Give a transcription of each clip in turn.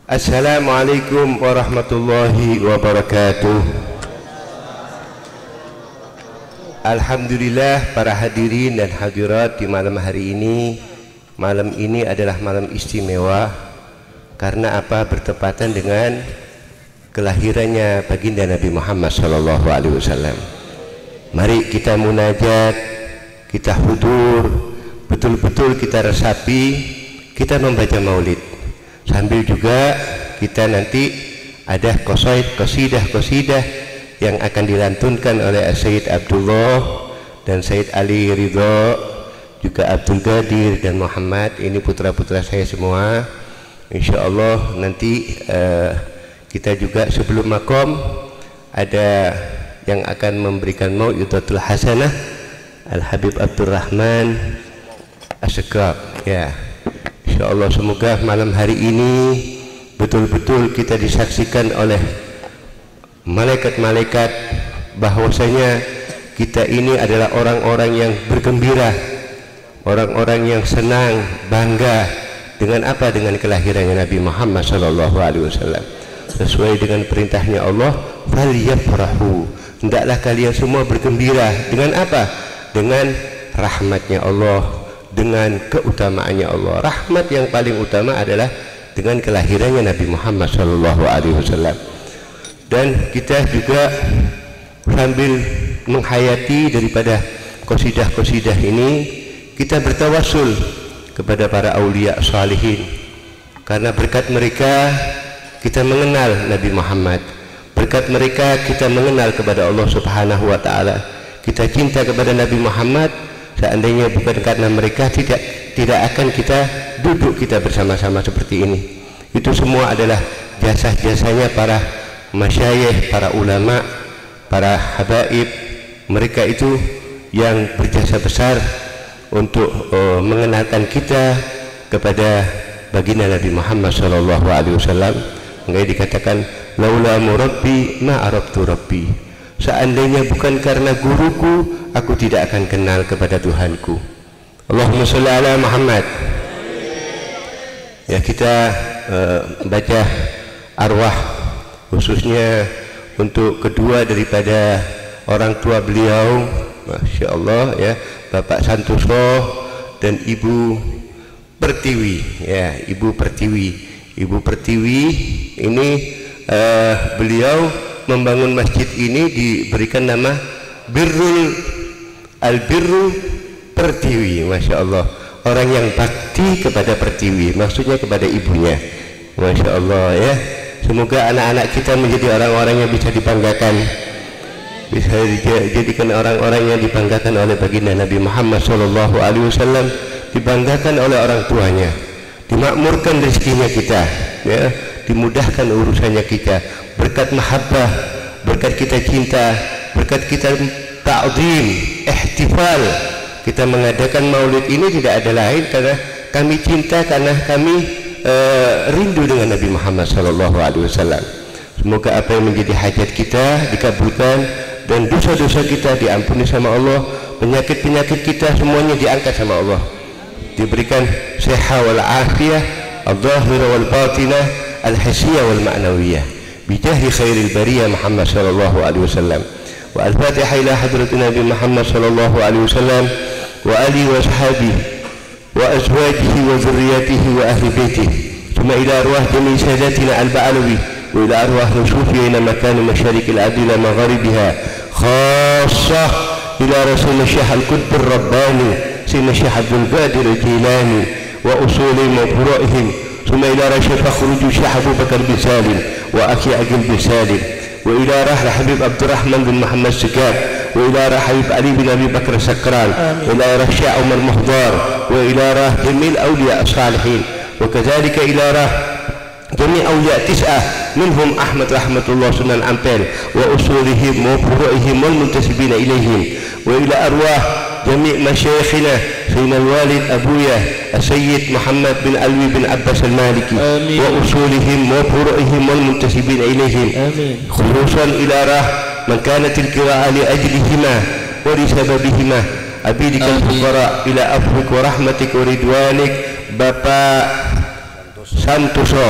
Assalamualaikum warahmatullahi wabarakatuh. Alhamdulillah para hadirin dan hadirat di malam hari ini. Malam ini adalah malam istimewa karena apa? Bertepatan dengan kelahirannya baginda Nabi Muhammad SAW. Mari kita munajat, kita hudur, betul-betul kita resapi, kita membaca maulid. Sambil juga kita nanti ada qasidah yang akan dilantunkan oleh Sayyid Abdullah dan Sayyid Ali Ridho, juga Abdul Qadir dan Muhammad. Ini putra-putra saya semua. Insya Allah nanti kita juga sebelum makom ada yang akan memberikan mau'izatul hasanah Al-Habib Abdurrahman As-Sekab ya. Insya Allah semoga malam hari ini betul-betul kita disaksikan oleh malaikat-malaikat bahwasanya kita ini adalah orang-orang yang bergembira, orang-orang yang senang, bangga dengan apa? Dengan kelahirannya Nabi Muhammad SAW. Sesuai dengan perintahnya Allah, falyafrahu, hendaklah kalian semua bergembira. Dengan apa? Dengan rahmatnya Allah, dengan keutamaannya Allah. Rahmat yang paling utama adalah dengan kelahirannya Nabi Muhammad SAW. Dan kita juga sambil menghayati daripada qasidah-qasidah ini, kita bertawassul kepada para aulia salihin, karena berkat mereka kita mengenal Nabi Muhammad, berkat mereka kita mengenal kepada Allah Subhanahu wa Ta'ala. Kita cinta kepada Nabi Muhammad. Seandainya bukan karena mereka, tidak akan kita duduk kita bersama-sama seperti ini. Itu semua adalah jasa-jasanya para masyayikh, para ulama, para habaib. Mereka itu yang berjasa besar untuk mengenalkan kita kepada baginda Nabi Muhammad SAW. Makanya dikatakan laula murabbi ma arabtu rabbi. Seandainya bukan karena guruku, aku tidak akan kenal kepada Tuhanku. Allahumma sholli ala Muhammad. Ya, kita baca arwah khususnya untuk kedua daripada orang tua beliau, Masya Allah ya, Bapak Santoso dan Ibu Pertiwi ya. Ibu Pertiwi ini beliau membangun masjid ini diberikan nama Birru Pertiwi. Masya Allah, orang yang bakti kepada Pertiwi, maksudnya kepada ibunya. Masya Allah ya. Semoga anak-anak kita menjadi orang-orang yang bisa dibanggakan, bisa dijadikan orang-orang yang dibanggakan oleh baginda Nabi Muhammad SAW, dibanggakan oleh orang tuanya, dimakmurkan rezekinya kita ya, dimudahkan urusannya kita, berkat mahabbah, berkat kita cinta, berkat kita ta'zim, ihtifal. Kita mengadakan maulid ini tidak ada lain karena kami cinta, karena kami rindu dengan Nabi Muhammad SAW. Semoga apa yang menjadi hajat kita dikabulkan dan dosa-dosa kita diampuni sama Allah, penyakit-penyakit kita semuanya diangkat sama Allah, diberikan sehat wal afiyah al-zahirah wal batinah al-hasiyah wal ma'nawiyah bijahi khairil bariyah Muhammad sallallahu alaihi wasallam. Wa al-fatihah ila hadratin Nabi Muhammad sallallahu alaihi wasallam wa alihi wa ashabihi wa azwajihi wa dhurriyyatihi wa ahli baitihi, thumma ila arwah jami' sadatina al-ba'alawi wa ila arwah nusufi ila makan masyarik al-ardi ila magharibiha, khassah ila rasul syekh al-qutb ar-rabbani sayyidina syekh Abdul Qadir al-Jilani wa usulihim wa furu'ihim, thumma ila rasul fakhruju syekh Abu Bakar bin Salim wa akhi Agil bin Salim wa ila rahla Habib Abdurrahman bin Muhammad Sekab wa ila rah Habib Ali bin Abi Bakar Sakran wa ila rah Syekh Umar Muhdar wa ila rah jamil awliya as-salihin wa kadzalika ila rah jami' awliya tis'ah minhum Ahmad rahmatullah Sunan Ampel wa usulihim wa furu'ihim wal muntasibina ilayhim wa ila arwah jami' masyayikhina sayyidina al-walid abuya Sayyid Muhammad bin Alwi bin Abbas al-Maliki wa usulihim wa furu'ihim wal muntasibina ilayhim, khususan ila rah man kanat al-qira'ah li ajlihima wa li sababihima abidika al-fuqara ila afwik wa rahmatik wa ridwanik Bapak Santoso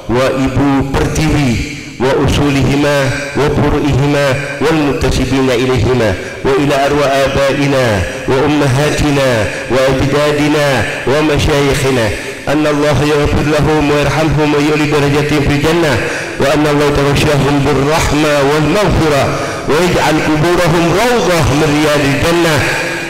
wa ibu pertiwi wa usulihima wa furu'ihima wal muttasibina ilaihima wa ila arwa abaina wa ummahatina wa ajdadina wa masyayikhina anna Allah yaghfir lahum wa yarhamhum wa yu'li darajatihim fil jannah wa anna Allah taghashahum bir rahmah wal maghfirah wa yaj'al kuburahum rawdah min riyadil jannah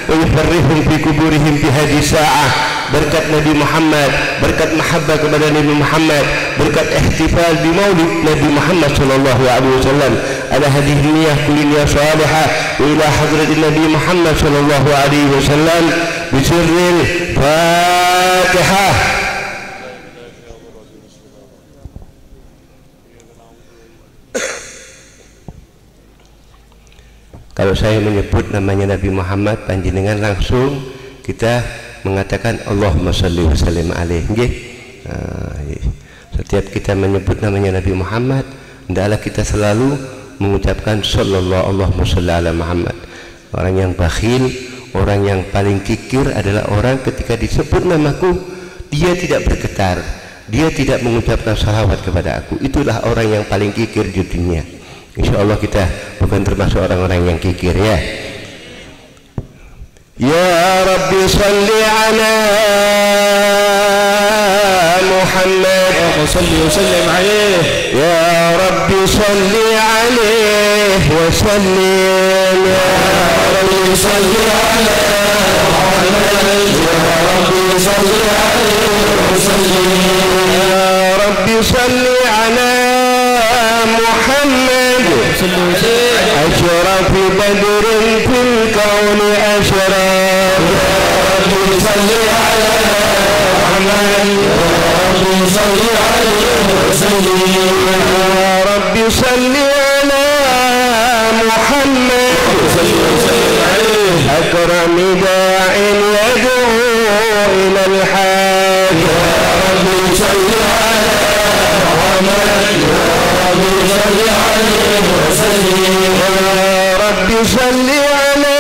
wa yufarrihum fi kuburihim fi hadhihi sa'ah. Berkat Nabi Muhammad, berkat mahabbah kepada Nabi Muhammad, berkat ihtifal di maulid Nabi Muhammad sallallahu alaihi wasallam, ala hadhihi niyyah kulli niyyah salihah wa ila hadratin Nabi Muhammad sallallahu alaihi wasallam bi sirril Fatihah. Kalau saya menyebut namanya Nabi Muhammad, panjenengan langsung kita mengatakan Allahumma shalli wa sallim alaihi. Setiap kita menyebut namanya Nabi Muhammad, hendaklah kita selalu mengucapkan sallallahu Allahumma shalli ala Muhammad. Orang yang bakhil, orang yang paling kikir adalah orang ketika disebut namaku dia tidak bergetar, dia tidak mengucapkan salawat kepada aku. Itulah orang yang paling kikir di dunia. Insya Allah kita bukan termasuk orang-orang yang kikir, ya. Ya Rabbi salli ala Muhammad wa salli wa sallim alaihi. Ya Rabbi salli alaihi wa sallim. Ya Rabbi salli ala Muhammad. Ya Rabbi salli alaihi wa sallim. Ya Rabbi salli ala Muhammad. أشرف بدر في الكون أشرف. يا رب صل على محمد. يا رب صل عليه وسلم. يا رب صل على محمد. أكرم داع يدعو إلى الحق. يا رب صل على محمد. يا رب صل عليه وسلم. يا رب صل على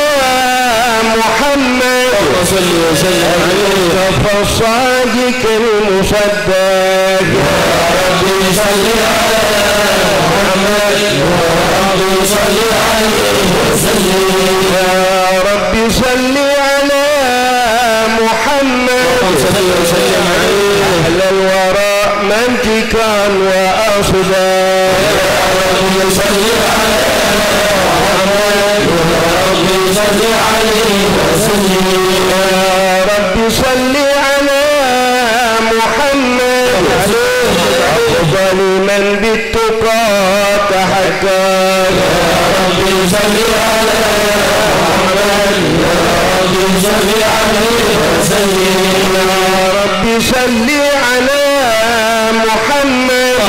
محمد. وصل وسلم عليه الصادق المصدق. يا رب صل على محمد. يا رب صل عليه وسلم. يا رب صل على محمد. وصل وسلم عليه أهل الوراء منطقا وأصداق. يا رب صل على محمد. يا رب صل عليه وسلم. يا رب صل على محمد. أفضل من بالتقى تحقق. يا رب صل على محمد. يا رب صل عليه وسلم. يا رب صل على محمد.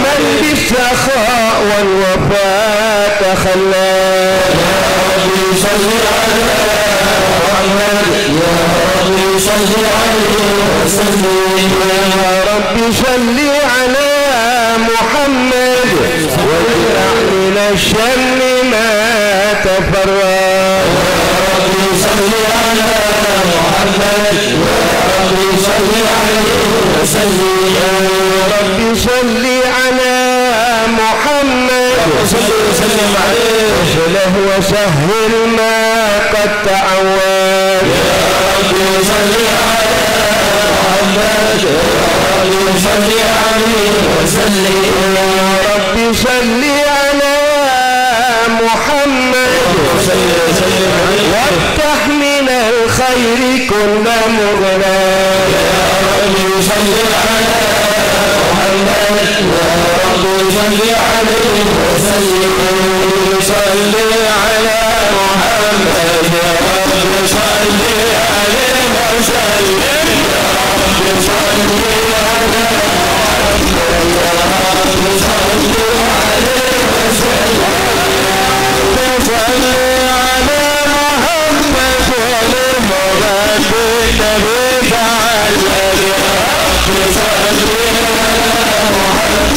من بالسخاء والوفاء تخلى. يا رب صل على محمد. يا رب صل عليه وسلم. يا رب صل على محمد. وادفع من الشر ما تفرق. يا رب صل على محمد. يا رب صل عليه وسلم. يا رب صل على محمد. وسلم عليه وسلم وسهل ما قد تعود. يا رب صل على محمد. يا رب صل عليه وسلم. يا رب صل على محمد. وافتح من الخير كل مغلق. يا رب صل على محمد. يا رب صل عليه وسلم. صل على محمد. يا رب صل عليه وسلم. يا رب صل على محمد. يا رب صل عليه وسلم. صل على محمد والمراد بالنبي تعالى. يا رب صل على محمد.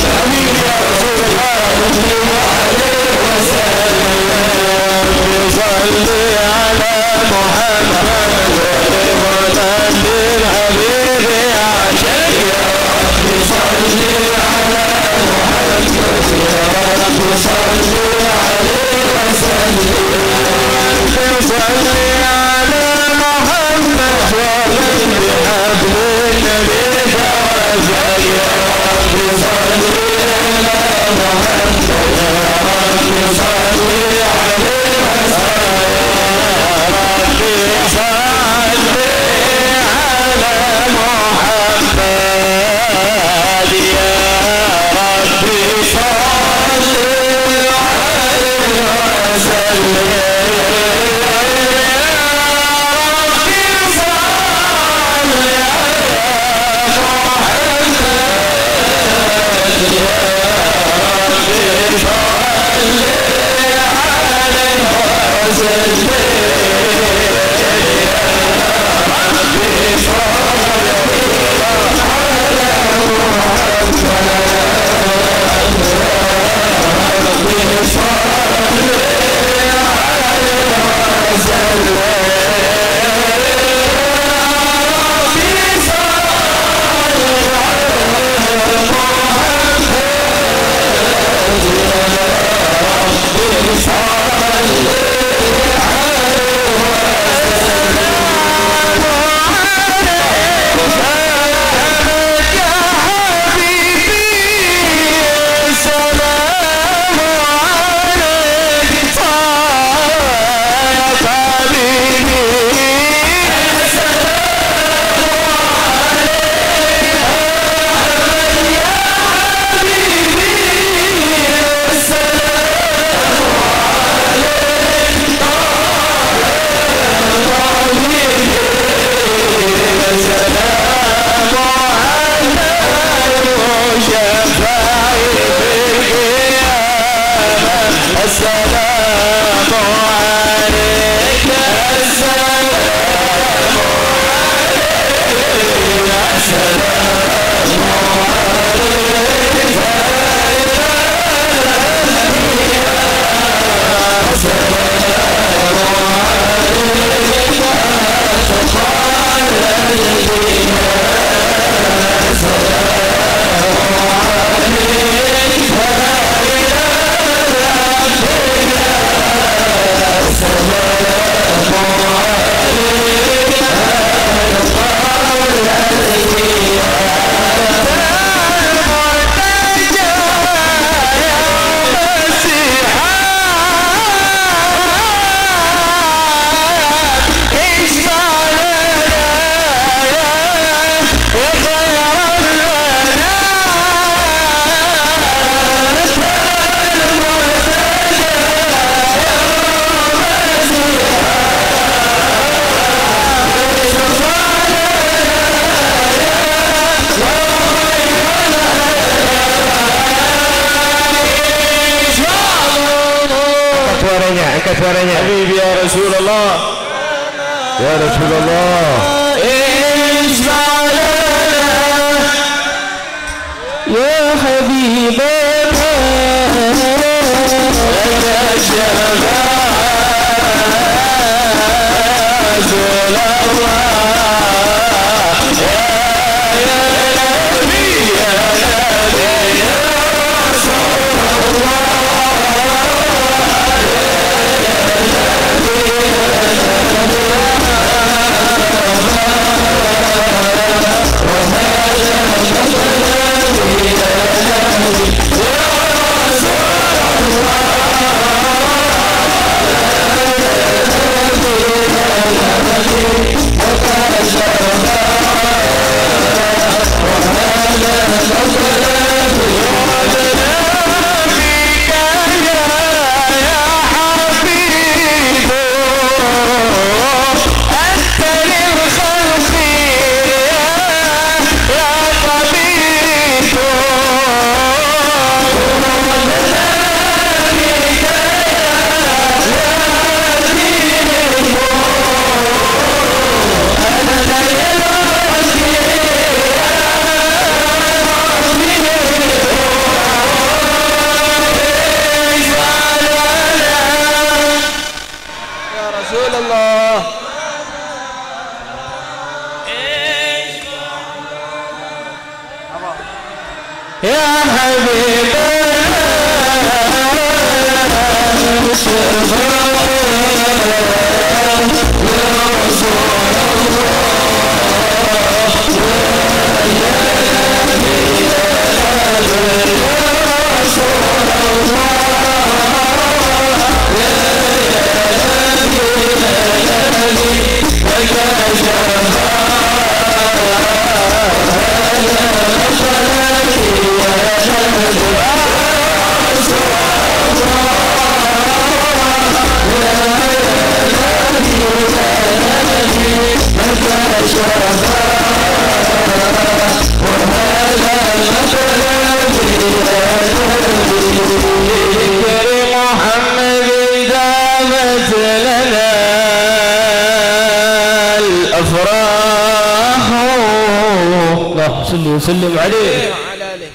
angkat suaranya. Habibi ya Rasulullah. Ya Rasulullah. Ya Habibana laka وسلم عليه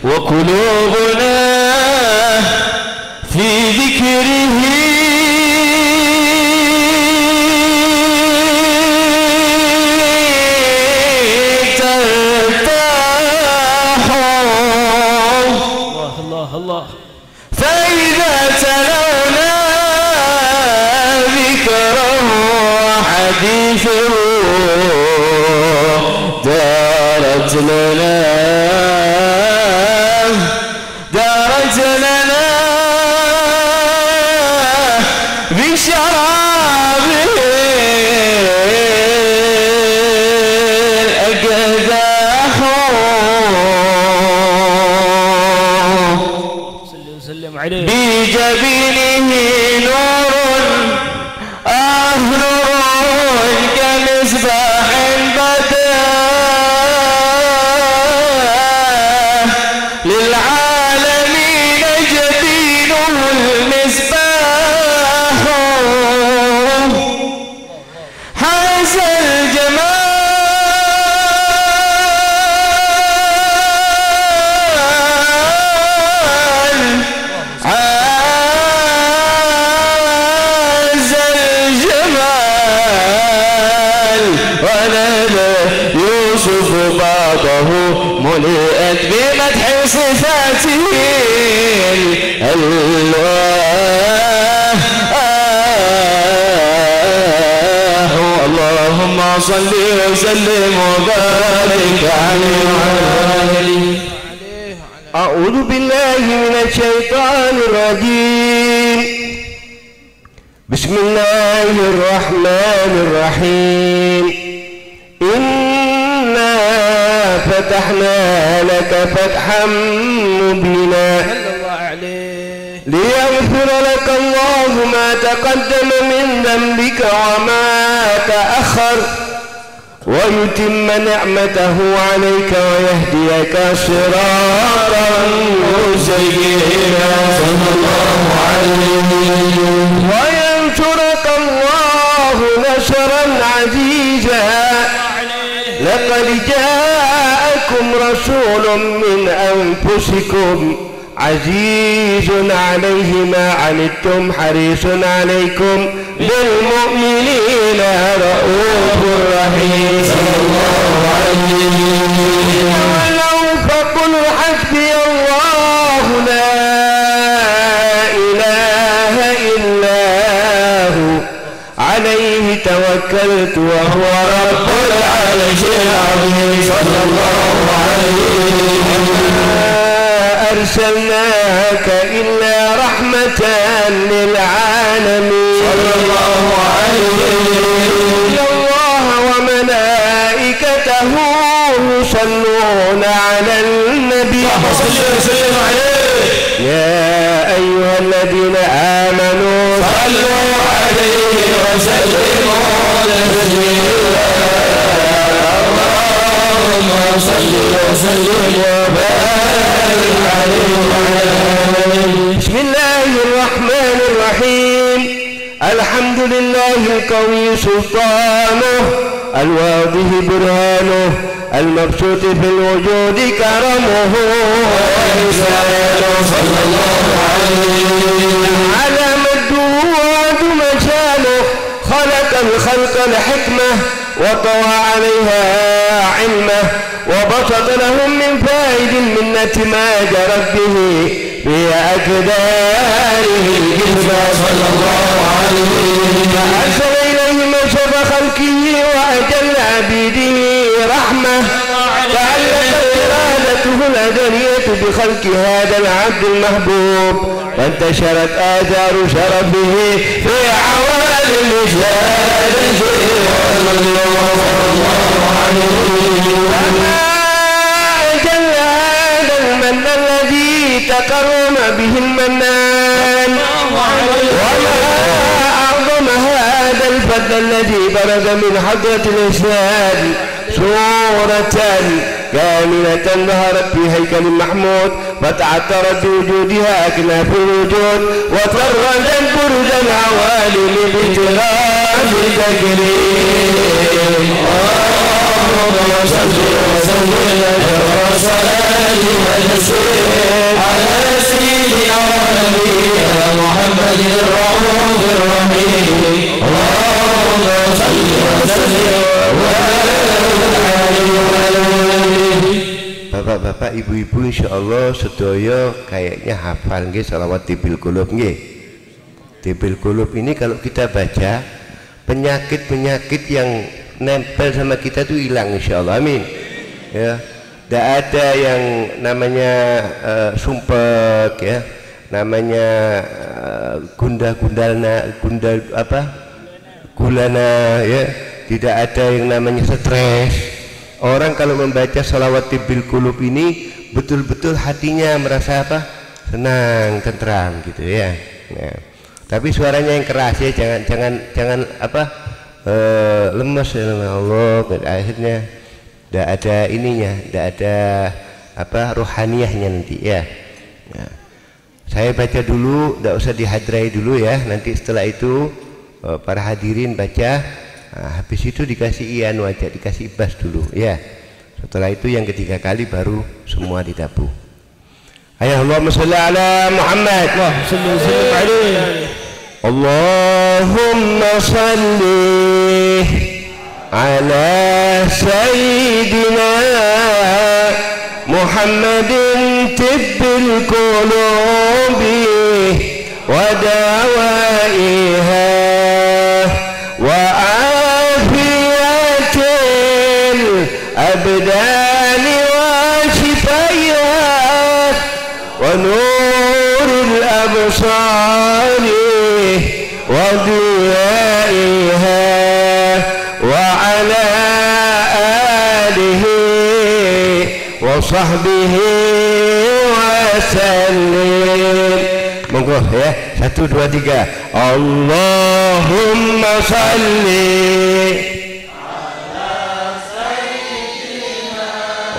وقلوبنا في ذكره ترتاح. الله الله الله. فإذا تلونا ذكره وحديثه دارت لنا بشرابه الأقداح. سلم عليه. بجبينه نور نور كمصباح بدا للعالمين جبينه المصباح. حاز الجمال عاز الجمال ونادى يوسف بعضه ملئت بمدح صفاته الألوان. اللهم صل وسلم وبارك عليه. أعوذ بالله من الشيطان الرجيم. بسم الله الرحمن الرحيم. إنا فتحنا لك فتحا مبينا ليغفر لك الله ما تقدم من ذنبك وما تأخر ويتم نعمته عليك ويهديك صراطا مستقيما. صلى الله عليه وسلم. وينصرك من أنفسكم عزيز عليه ما عنتم حريص عليكم بالمؤمنين رؤوف رحيم صلى الله عليه وسلم. ولو فقل حسبي الله لا إله إلا هو عليه توكلت وهو رب العرش العظيم صلى الله عليه وسلم. أرسلناك إلا رحمة للعالمين صلى الله عليه وسلم. الله وملائكته يصلون على النبي صلى الله عليه. يا أيها الذين آمنوا صلوا عليه وسلموا تسليما. اللهم صل وسلم وبارك عليه وعلى آله. بسم الله الرحمن الرحيم. الحمد لله القوي سلطانه الواضح برهانه المبسوط في الوجود كرمه وإحسانه صلى الله عليه وسلم. على مده وعظم شانه خلق الخلق لحكمة وطوى عليها علمه وبسط لهم من فائد المنة ما جرت به في أكداره الجسمة صلى الله عليه وسلم. فأرسل إليهم أشرف خلقه وأجل عبيده رحمة تعلقت إرادته الأزلية بخلق هذا العبد المحبوب وانتشرت آثار شرفه في عوالم شهادته صلى الله عليه وسلم. أجل هذا المن الذي تكرم به المنان وما أعظم هذا الفضل الذي برز من حضرة الإسلام صورة كاملة ظهرت في هيكل محمود فتعطرت بوجودها أكناف الوجود وطردت برز العوالم بجرام تكريم. اللهم صل وسلم وصلاة وتسليم على سيدنا ونبينا محمد الرؤوف الرحيم. اللهم صل وسلم Bapak-bapak, ibu-ibu, insyaallah sedaya kayaknya hafal nggih selawat tibil qulub nggih. Tibil qulub ini kalau kita baca penyakit-penyakit yang nempel sama kita tuh hilang insyaallah, amin. Ya, tidak ada yang namanya sumpek ya, namanya gulana ya, tidak ada yang namanya stres. Orang kalau membaca salawat tibil qulub ini betul-betul hatinya merasa apa? Senang, tentram gitu ya. Nah, tapi suaranya yang keras ya, jangan apa? Lemes ya Allah. Akhirnya tidak ada ininya, tidak ada apa rohaniyahnya nanti ya. Nah, saya baca dulu, tidak usah dihadrai dulu ya. Nanti setelah itu para hadirin baca. Nah, habis itu dikasih ian wajah, dikasih ibas dulu ya. Setelah itu yang ketiga kali baru semua ditabuh. Allahumma sholli ala Muhammad. Allahumma sholli ala sayyidina Muhammadin tibbil qulubi wa dawaiha الأبدان وشفائها ونور الأبصار وضيائها وعلى آله وصحبه وسلم. Monggo ya, 1, 2, 3. Allahumma salli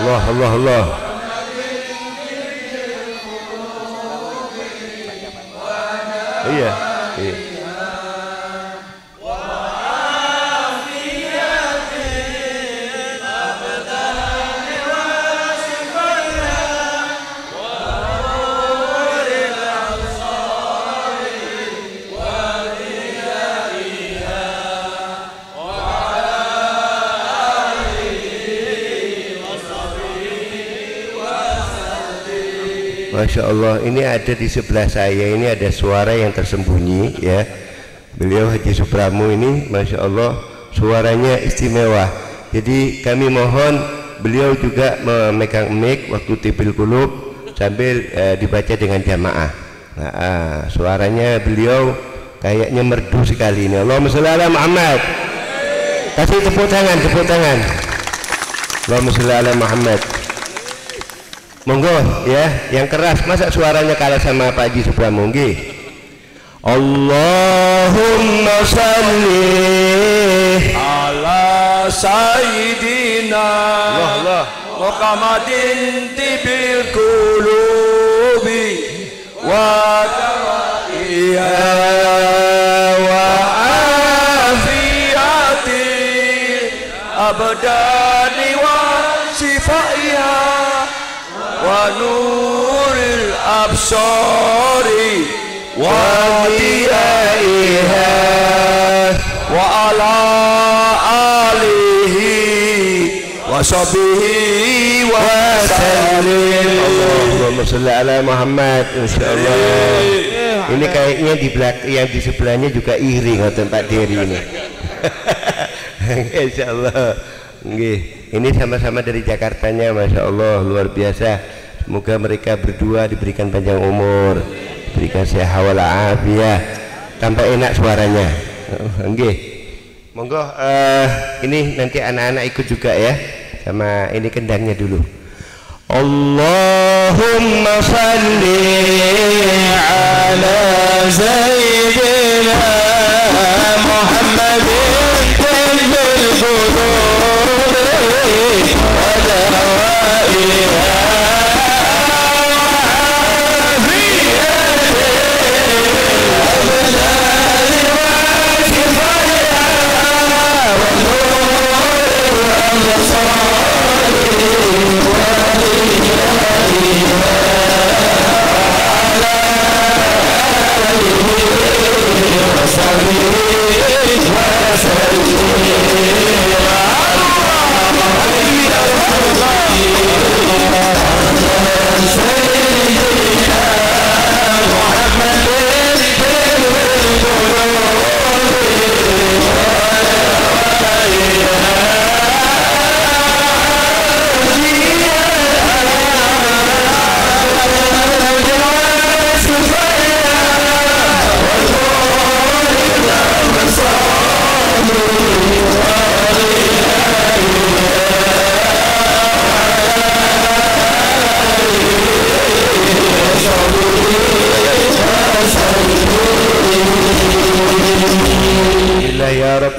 Allah Allah Allah. Iya, iya. Masya Allah, ini ada di sebelah saya, ini ada suara yang tersembunyi ya. Beliau Haji Supramu ini Masya Allah suaranya istimewa. Jadi kami mohon beliau juga memegang mic waktu tipil kulub sambil dibaca dengan jamaah. Nah, suaranya beliau kayaknya merdu sekali ini. Allahumma sholli ala Muhammad. Kasih tepuk tangan, tepuk tangan. Allahumma sholli ala Muhammad. Monggo ya, yang keras. Masa suaranya kalah sama Pak Haji Supramu? Nggih. Allahumma sholli ala sayyidina Allah Muhammadin tibil qulubi wa tawaiya wa afiyati abdani wa sifaiya wa nuril absari wa diyaiha wa ala alihi wa sahbihi wa sallim. Allahumma sholli ala Muhammad. Insyaallah. Ini kayaknya di belakang yang di sebelahnya juga iri ngoten Pak Diri ini. Insyaallah. Nggih. Ini sama-sama dari Jakartanya, Masya Allah, luar biasa. Semoga mereka berdua diberikan panjang umur, diberikan sehat walafiat, tambah enak suaranya. Nggih. Monggo ini nanti anak-anak ikut juga ya, sama ini kendangnya dulu. Allahumma shalli ala sayyidina Muhammadin bil qulubi wa dawaiha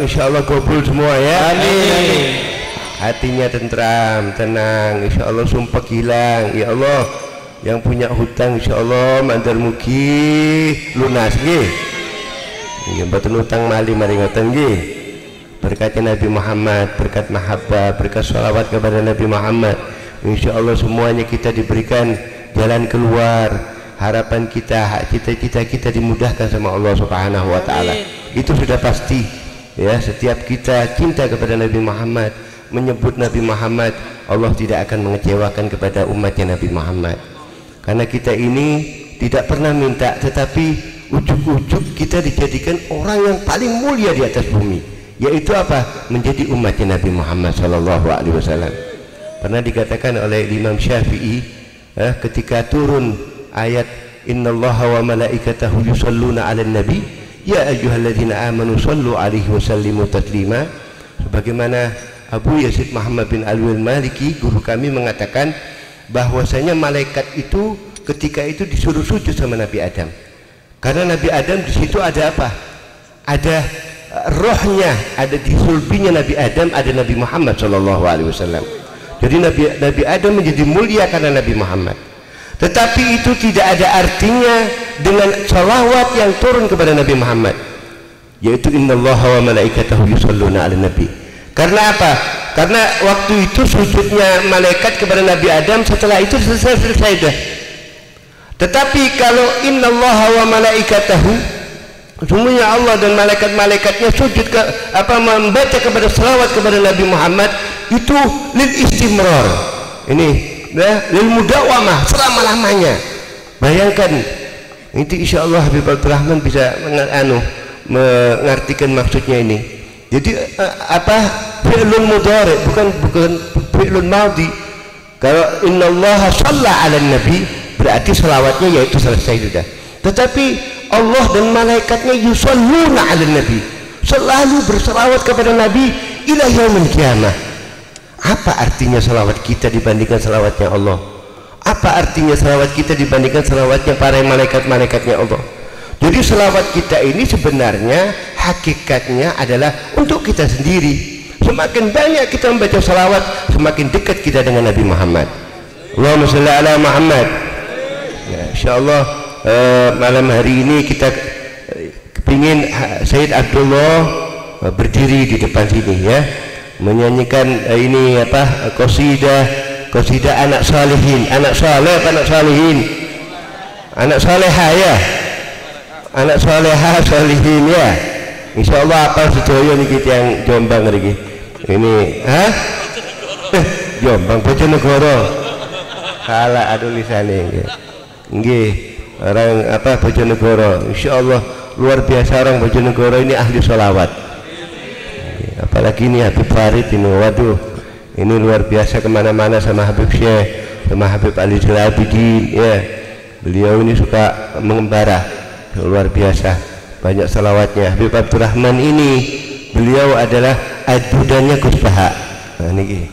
insyaallah kabul semua ya. Amin. Hatinya tentram, tenang, insyaallah sumpah hilang. Ya Allah, yang punya hutang insyaallah mandar mugi lunas nggih. Nggih mboten utang mali mari ngoten nggih. Berkat Nabi Muhammad, berkat mahabbah, berkat sholawat kepada Nabi Muhammad, insyaallah semuanya kita diberikan jalan keluar. Harapan kita, hak cita-cita kita dimudahkan sama Allah Subhanahu wa taala. Itu sudah pasti. Ya, setiap kita cinta kepada Nabi Muhammad, menyebut Nabi Muhammad, Allah tidak akan mengecewakan kepada umatnya Nabi Muhammad. Karena kita ini tidak pernah minta, tetapi ujuk-ujuk kita dijadikan orang yang paling mulia di atas bumi, yaitu apa? Menjadi umatnya Nabi Muhammad SAW. Pernah dikatakan oleh Imam Syafi'i ketika turun ayat innallaha wa malaikatahu yusalluna 'alan nabi ya ayyuhalladzina amanu sallu alaihi wa sallimu taslima, sebagaimana Abu Yazid Muhammad bin Alwi al-Maliki guru kami mengatakan bahwasanya malaikat itu ketika itu disuruh sujud sama Nabi Adam, karena Nabi Adam di situ ada apa? Ada rohnya, ada di sulbinya Nabi Adam ada Nabi Muhammad SAW. Jadi Nabi Adam menjadi mulia karena Nabi Muhammad. Tetapi itu tidak ada artinya dengan salawat yang turun kepada Nabi Muhammad, yaitu innallaha wa malaikatahu yusalluna 'alan nabi. Karena apa? Karena waktu itu sujudnya malaikat kepada Nabi Adam, setelah itu selesai dah. Tetapi kalau innallaha wa malaikatahu, semuanya Allah dan malaikat-malaikatnya sujud ke membaca kepada salawat kepada Nabi Muhammad, itu lil istimrar. Ini lil mudawamah, selama-lamanya. Bayangkan itu, insya Allah Habib Abdul Rahman bisa mengartikan maksudnya ini. Jadi fi'lun mudhari, bukan fi'lun madhi. Kalau innallaha shalla 'alan nabi berarti selawatnya yaitu selesai sudah. Tetapi Allah dan malaikatnya yusalluna 'alan nabi, selalu berselawat kepada Nabi ila yaumil qiyamah. Apa artinya selawat kita dibandingkan selawatnya Allah? Apa artinya selawat kita dibandingkan selawatnya para malaikat-malaikatnya Allah? Jadi selawat kita ini sebenarnya hakikatnya adalah untuk kita sendiri. Semakin banyak kita membaca selawat, semakin dekat kita dengan Nabi Muhammad. Allahumma shalli ala Muhammad. Ya, insyaallah malam hari ini kita kepingin Sayyid Abdullah berdiri di depan sini ya, menyanyikan ini qasidah anak salihin, anak saleh, anak salihin, anak saleha ya, anak saleha salihin ya. Insyaallah apa sedaya niki tiyang Jombang niki. Ini Jombang Bojonegoro. Kalah aduh lisane nggih. Nggih, orang Bojonegoro. Insyaallah luar biasa orang Bojonegoro ini ahli sholawat. Apalagi ini Habib Farid ini, waduh, ini luar biasa kemana-mana sama Habib Syekh, sama Habib Ali Jalabidin ya. Beliau ini suka mengembara, luar biasa, banyak salawatnya. Habib Abdurrahman ini beliau adalah ajudannya Gus Baha. Nah ini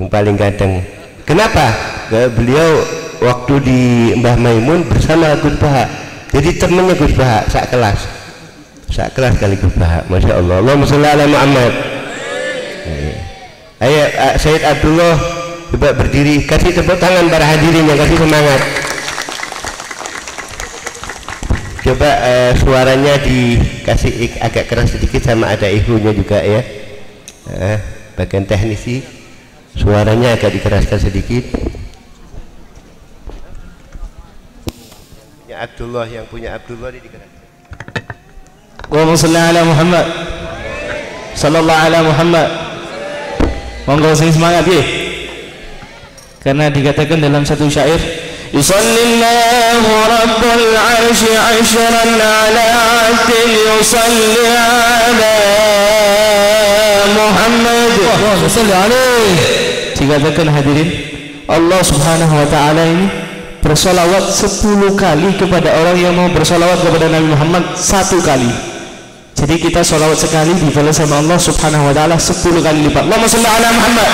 yang paling ganteng. Kenapa? Beliau waktu di Mbah Maimun bersama Gus Baha, jadi temannya Gus Baha, sak kelas kali Gus Baha. Masya Allah. Allahumma sholli ala Muhammad. Ayo Sayyid Abdullah coba berdiri, kasih tepuk tangan para hadirin yang kasih semangat. Coba suaranya dikasih agak keras sedikit, sama ada ihunya juga ya. Bagian teknisi suaranya agak dikeraskan sedikit. Yang punya Abdullah ini dikeraskan. Allahumma shalli ala Muhammad, sallallahu ala Muhammad. Monggo sing semangat ya, karena dikatakan dalam satu syair, yusallillahu rabbul arsy 'ashran ala 'abdin yusalli ala Muhammad. Allahumma shalli alaihi. Dikatakan hadirin, Allah subhanahu wa ta'ala ini bersolawat 10 kali kepada orang yang mau bersolawat kepada Nabi Muhammad 1 kali. Jadi kita solawat sekali dibalas sama Allah subhanahu wa ta'ala 10 kali lipat. Allahumma shalli ala Muhammad.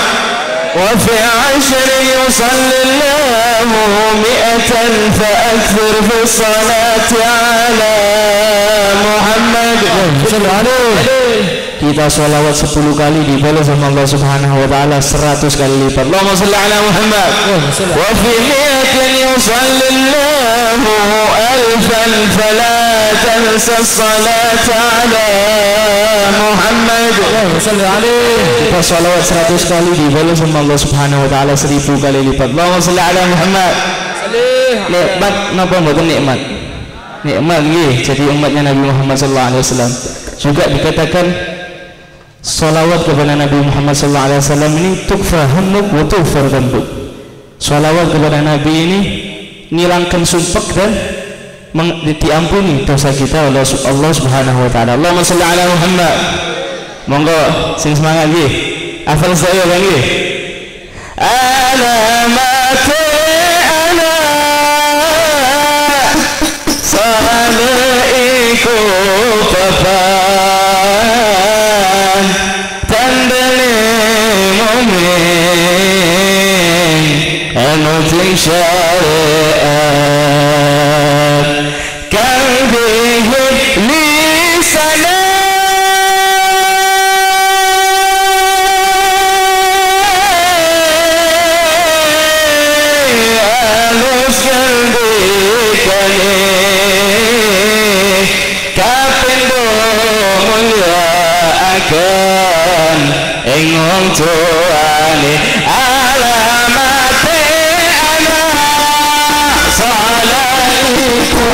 Wa fi 'ashri yusallillahu mi'atan fa akthir fi salati ala Muhammad. Shalli alaihi. Kita solawat 10 kali dibalas sama Allah subhanahu wa ta'ala 100 kali lipat. Allahumma shalli ala Muhammad. Wa fi mi'atin yusallillahu alfan fala tansa salata ala Muhammad. Allahumma shalli alaihi. Kita solawat 100 kali dibalas sama Allah subhanahu wa ta'ala 1000 kali lipat. Allahumma shalli ala Muhammad. Nikmat napa mboten nikmat? Nikmat nggih jadi umatnya Nabi Muhammad sallallahu alaihi wasallam. Juga dikatakan salawat kepada Nabi Muhammad sallallahu alaihi wasallam ini tukfa hammuk wa tughfar dzambuk. Salawat kepada Nabi ini ngilangkan sumpek dan diampuni dosa kita oleh Allah subhanahu wa ta'ala. Allahumma shalli ala Muhammad. Monggo sing semangat nggih. Hafal saya kan nggih. Alamatu ana salaiku papan tandane mu'min anu sing syariat kalbihi lisana alus kalbikani kapindo mulia akan ingong tuane alamate ana salaiku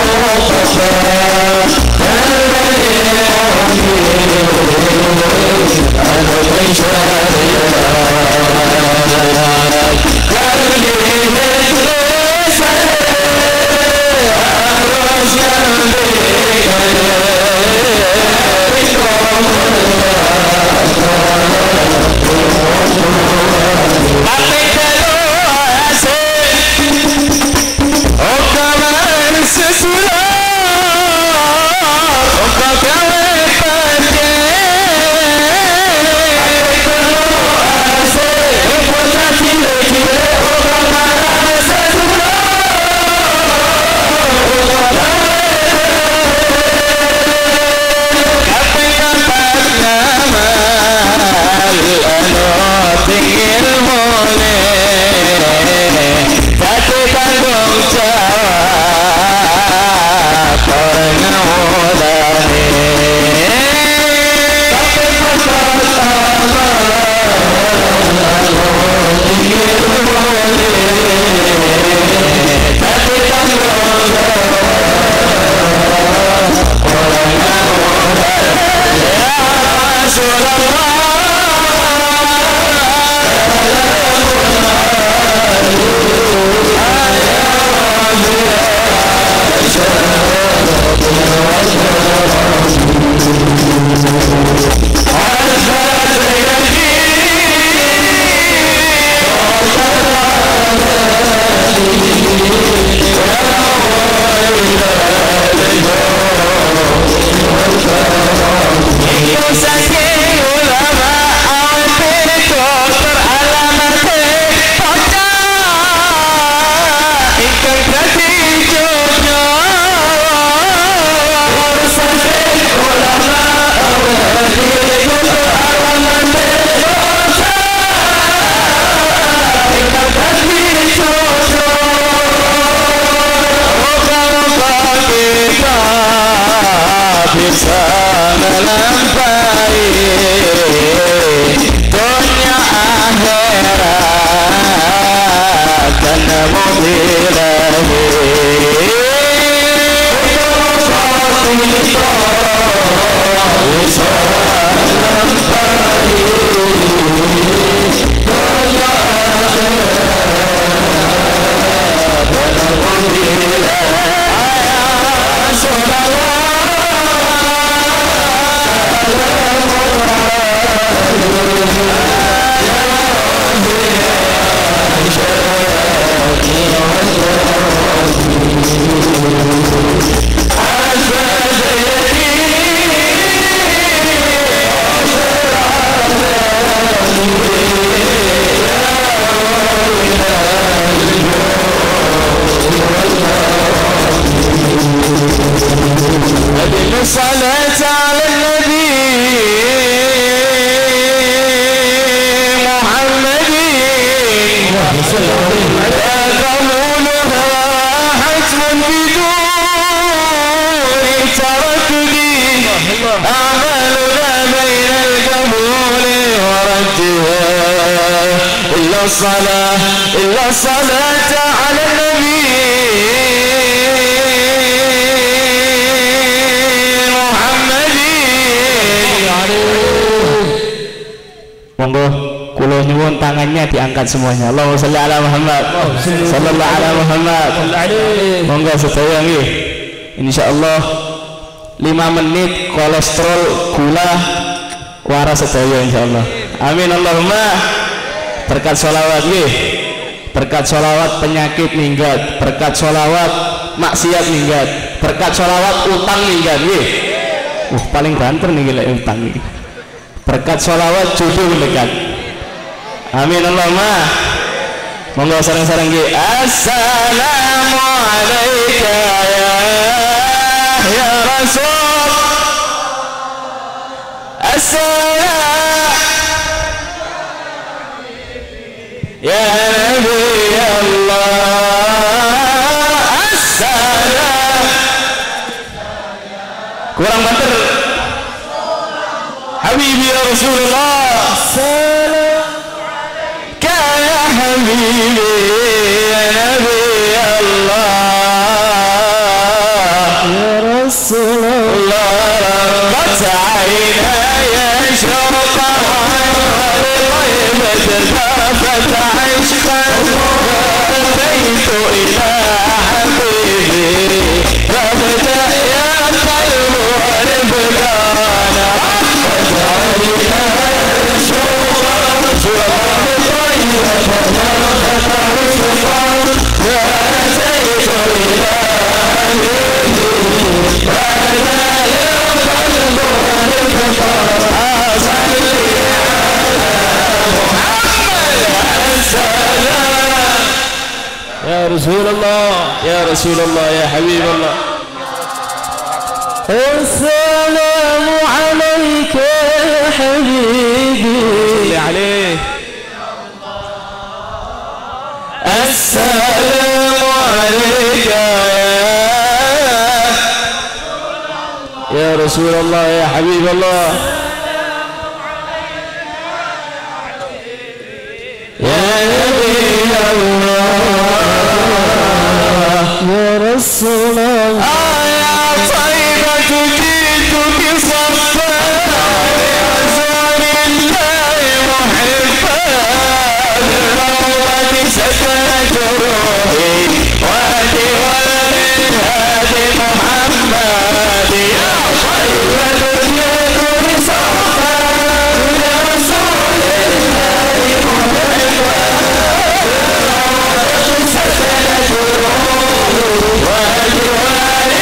الصلاة على النبي محمد قبولها حتم بدون تردد أعمالنا بين القبول وردها إلا الصلاة على النبي monggo kula nyuwun tangannya diangkat semuanya. Allahumma sholli ala Muhammad sallallahu ala Muhammad. Monggo sedaya nggih. Insyaallah 5 menit kolesterol gula waras sedaya insyaallah. Amin Allahumma. Berkat sholawat nggih. Berkat sholawat penyakit minggat, berkat sholawat maksiat minggat, berkat sholawat utang minggat nggih. Paling banter nih gila utang nih. Berkat sholawat jodoh mendekat. Amin Allahumma. Monggo sareng-sareng nggih. Assalamu alayka ya Rasul. Assalam ya Nabi Allah. Assalam. Kurang banter. Habibi ya Rasulullah. Salam ya Habibi ya Nabi Allah. Ya Rasulullah. Rabat ayna ya syurqa والغيبة ذافت عشقا أتيت إلى حبيبي فابدأ يا قلب ورفقانا يا رسول الله يا رسول الله يا حبيب الله. السلام عليك يا حبيبي صل عليه. السلام عليك يا رسول الله يا حبيب الله. يا نبي الله يا رسول الله. يا طيبة جئت بصفا رسول الله محبا بالروضة سكنت روحي وادي ومن هادي محمد. يا طيبة جئت بصفا رسول الله محبا بالروضة سكنت روحي وادي ومن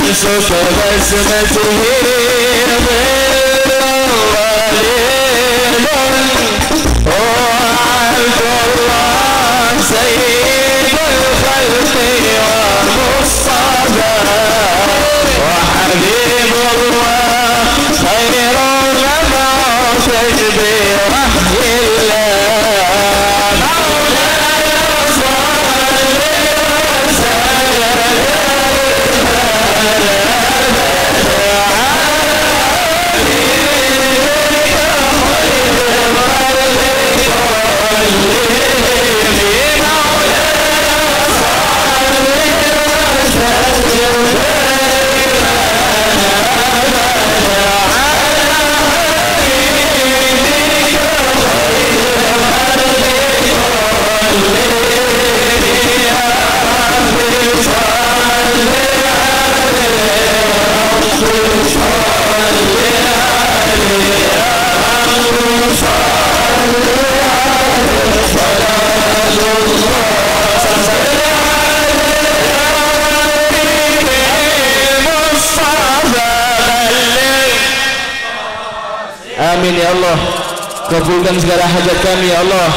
يمسك بسمته ظل وعبد الله سيد الخلق ومصطفى وحبيب الله خير المبعوث بوحي الله مولاي Amin ya Allah, kabulkan segala hajat kami ya Allah,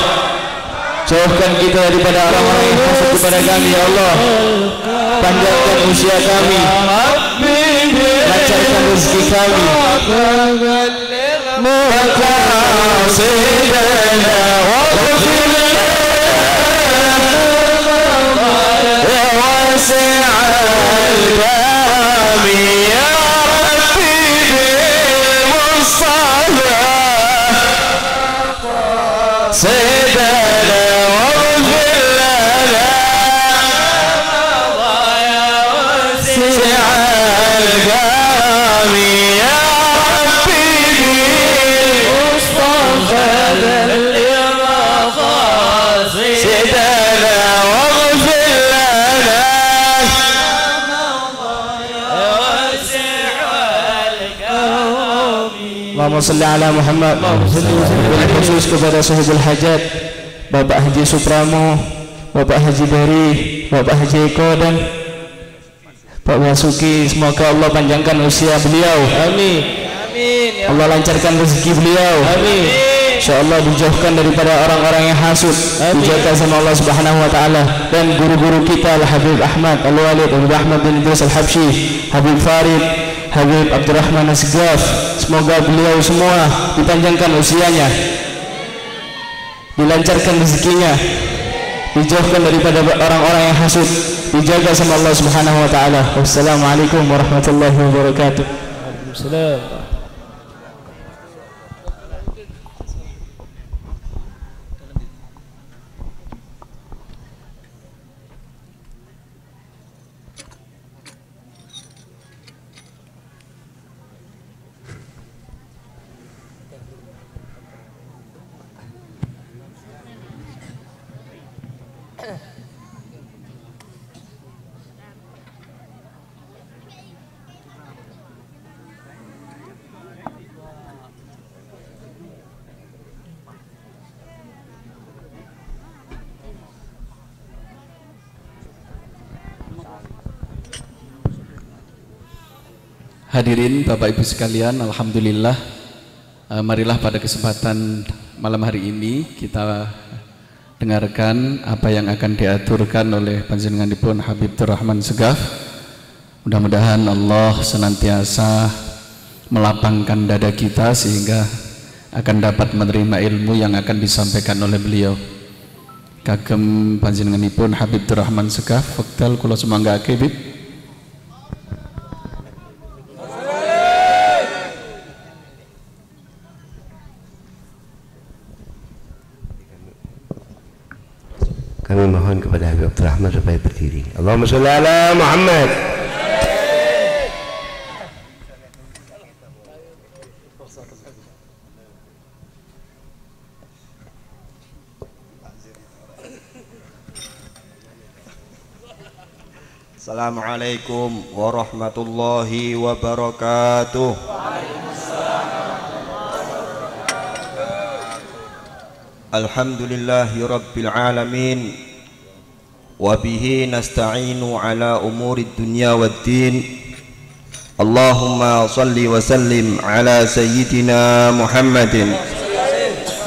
jauhkan kita daripada orang-orang yang hasad kepada kami ya Allah, panjangkan usia kami, lancarkan rezeki kami, maqasidana waghfir ya wasi'al kami ya Rabbi سيدنا واغفر لنا مضايا وسع الكرم يا ربي مصطفى بالمقاصد سيدنا واغفر لنا مضايا وسع الكرم اللهم صل على محمد. Khusus kepada sahibul hajat Bapak Haji Supramo, Bapak Haji Beri, Bapak Haji Eko dan Pak Basuki, semoga Allah panjangkan usia beliau. Amin. Allah lancarkan rezeki beliau. Amin. Insyaallah dijauhkan daripada orang-orang yang hasud, dijaga sama Allah Subhanahu wa taala, dan guru-guru kita Al-Habib Ahmad Al-Walid, Habib Ahmad bin Idris Al-Habsyi, Habib Farid, Habib Abdurrahman Asgaf, semoga beliau semua dipanjangkan usianya, dilancarkan rezekinya, dijauhkan daripada orang-orang yang hasud, dijaga sama Allah Subhanahu wa taala. Wassalamualaikum warahmatullahi wabarakatuh. Waalaikumsalam. Hadirin Bapak Ibu sekalian, alhamdulillah, marilah pada kesempatan malam hari ini kita dengarkan apa yang akan diaturkan oleh panjenenganipun Habib Abdurrahman Segaf. Mudah-mudahan Allah senantiasa melapangkan dada kita sehingga akan dapat menerima ilmu yang akan disampaikan oleh beliau. Kagem panjenenganipun Habib Abdurrahman Segaf, wekdal kula semanggake Habib. Kami mohon kepada Habib Abdurrahman supaya berdiri. Allahumma sholli ala Muhammad. Assalamualaikum warahmatullahi wabarakatuh. Alhamdulillahi rabbil alamin, wa bihi nasta'inu ala umuri dunya waddin, Allahumma salli wa sallim ala sayyidina Muhammadin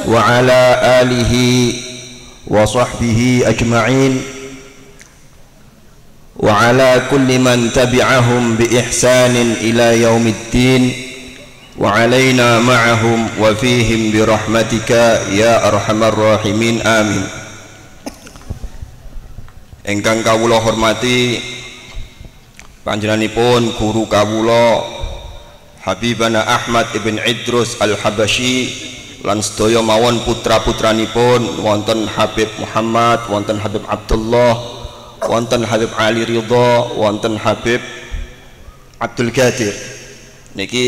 wa ala alihi wa sahbihi ajma'in wa ala kulli man tabi'ahum bi ihsanin ila yaumiddin wa alaina ma'ahum wa fihim bi rahmatika ya arhamar rahimin amin. Ingkang kawula hormati panjenenganipun guru kawula Habibana Ahmad ibn Idrus Al-Habasyi lan sedaya mawon putra-putranipun wonten Habib Muhammad, wonten Habib Abdullah, wonten Habib Ali Ridha, wonten Habib Abdul Qadir. Niki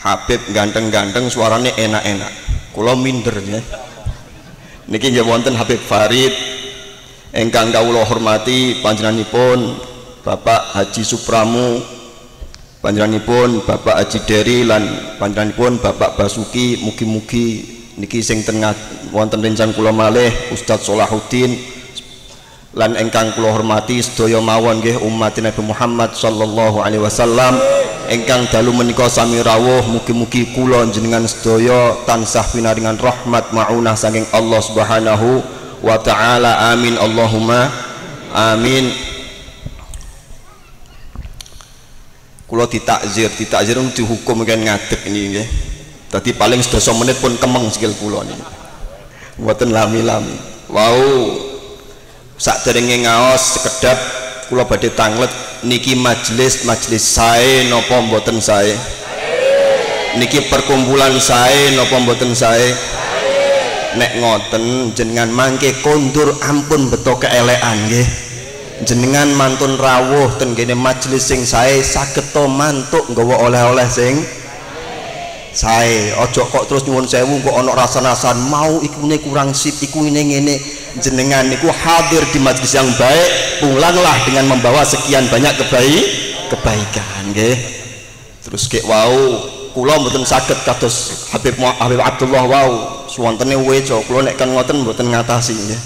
Habib ganteng-ganteng suarane enak-enak. Kula minder ya. Niki nggih wonten Habib Farid ingkang kawula hormati panjenenganipun Bapak Haji Supramu, panjenenganipun Bapak Haji Deri lan panjenenganipun Bapak Basuki. Mugi-mugi niki sing tengah wonten rencang kula malih Ustadz Solahuddin lan ingkang kula hormati sedaya mawon nggih umat Nabi Muhammad sallallahu alaihi wasallam ingkang dalu menika sami rawuh. Mugi-mugi kula jenengan sedaya tansah pinaringan rahmat maunah saking Allah Subhanahu wa taala. Amin Allahumma amin. Kula ditakzir dihukum kan ngadeg ini nggih. Dadi paling 10 menit pun kemeng sikil kula niki. Mboten lami-lami. Wau sakderenge ngaos sekedap kula badhe tanglet niki majelis sae napa mboten sae? Niki perkumpulan sae napa mboten sae? Nek ngoten jenengan mangke kondur ampun beto keelekan nggih. Jenengan mantun rawuh ten kene majelis sing sae saged to mantuk nggawa oleh-oleh sing sae. Aja kok terus nyuwun sewu kok ana rasan-rasan mau ikune kurang sip iku ngene. Jenengan niku hadir di majelis yang baik, pulanglah dengan membawa sekian banyak kebaikan nggih. Terus kek wau kula mboten saged kados Habib Abdullah wau suwantene wejo kula nek kan ngoten mboten ngatasi nggih.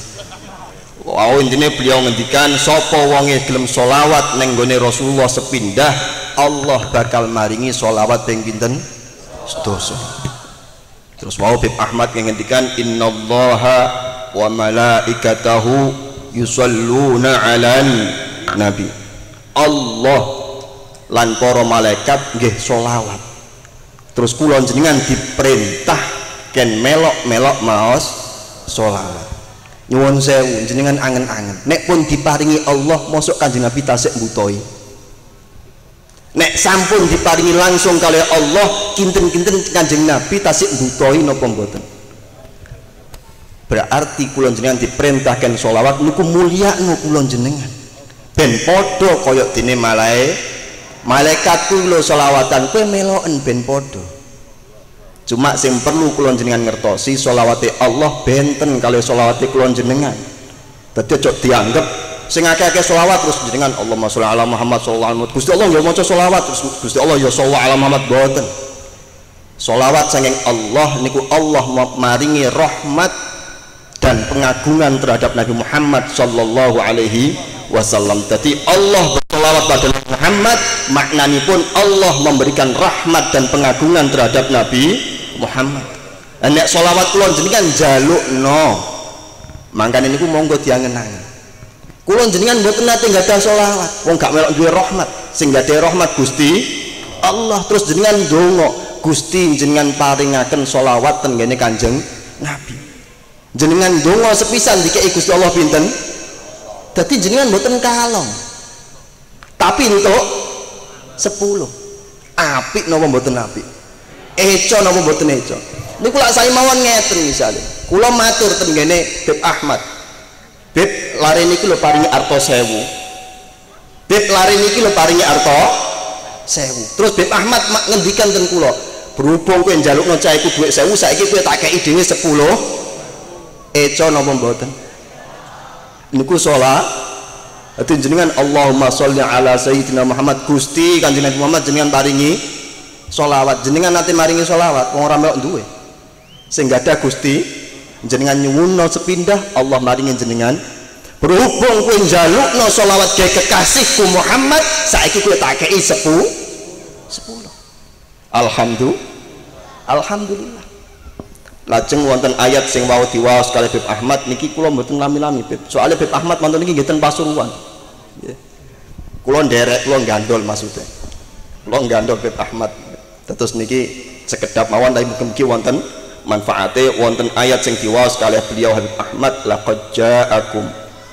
Wow, intine beliau ngendikan sapa wonge gelem sholawat neng gone Rasulullah sepindah Allah bakal maringi sholawat ping pinten 100. Terus wow Habib Ahmad ngendikan innallaha wa malaikatahu yusholluna 'alan nabi. Allah lan para malaikat nggih sholawat. Terus kula jenengan diperintah ken melok-melok maos sholawat. Nyuwun sewu jenengan angen-angen nek pun diparingi Allah mosok Kanjeng Nabi tasik mbutoi. Nek sampun diparingi langsung kali Allah kinten-kinten Kanjeng Nabi tasik mbutoi napa mboten? Berarti kula jenengan diperintahkan sholawat niku mulyakno kula jenengan ben padha kaya dene malaikat kula sholawatan kowe meloken ben padha. Cuma sing perlu kula jenengan ngertosi sholawate Allah benten kali sholawate kula jenengan. Dadi aja dianggep sing akeh-akeh sholawat terus jenengan Allahumma sholli ala Muhammad sallallahu alaihi wasallam. Gusti Allah ya maca sholawat terus Gusti Allah ya sholli ala Muhammad boten. Sholawat saking Allah niku Allah maringi rahmat dan pengagungan terhadap Nabi Muhammad sallallahu alaihi wasallam. Dadi Allah bersolawat pada Nabi Muhammad maknanipun Allah memberikan rahmat dan pengagungan terhadap Nabi Muhammad. Nek sholawat kula jenengan jalukno mangkane niku monggo diangen-angen. Kula jenengan mboten nate gadah sholawat wong gak melok duwe rahmat, sing gadah rahmat Gusti Allah. Terus jenengan ndonga Gusti jenengan paringaken sholawat ten ngene Kanjeng Nabi. Jenengan ndonga sepisan dikeki Gusti Allah pinten? Dadi jenengan mboten kalong. Tapi entuk 10. Apik napa mboten apik? Eco napa mboten eco? Niku lak saya mawon ngeten misale. Kula matur ten ngene Habib Ahmad. Bib lare niki lho paringi arta 1000. Bib lare niki lho paringi arta 1000. Terus Habib Ahmad ngendikan ten kula, berhubung kowe njalukno cah iku dhuwit 1000, saiki kowe tak kei dhewe 10. Eco napa mboten? Niku sholat. Dadi jenengan Allahumma sholli ala sayyidina Muhammad. Gusti Kanjeng Nabi Muhammad jenengan paringi sholawat. Jenengan nanti maringi sholawat wong ora melok duwe. Sing gadah Gusti jenengan nyuwunno sepindah Allah maringi jenengan. Berhubung kowe njalukno sholawat gawe kekasihku Muhammad, saiki kowe tak kei 10. Alhamdulillah. Lajeng wonten ayat sing wau diwaos kalih Beb Ahmad niki kula mboten lami-lami Beb. Soale Beb Ahmad manten niki nggih ten Pasuruan. Nggih. Kula nderek kula gandol maksudnya. Kula gandol Beb Ahmad. Terus niki sekedap mawon tapi mugi wonten manfaate wonten ayat sing diwaos kalih beliau Habib Ahmad laqad ja'akum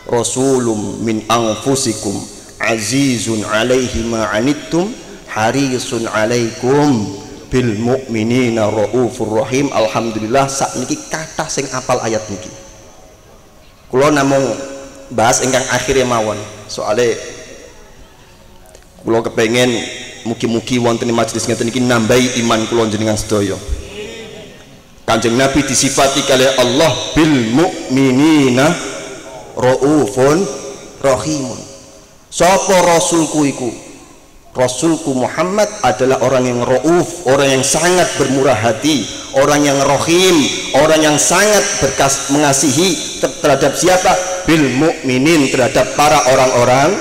rasulun min anfusikum azizun 'alaihi ma 'anittum harisun 'alaikum bil mu'minina raufur rahim. Alhamdulillah sakniki kathah sing apal ayat niki. Kula namung bahas ingkang akhire mawon soale kula kepengin mugi-mugi wonten ing majelis ngeten iki nambahi iman kula jenengan sedaya. Kanjeng Nabi disifati kalih Allah bil mu'minina raufun rahimun. Sapa rasulku iku? Rasulku Muhammad adalah orang yang rauf, orang yang sangat bermurah hati, orang yang rahim, orang yang sangat mengasihi terhadap siapa? Bil mu'minin, terhadap para orang-orang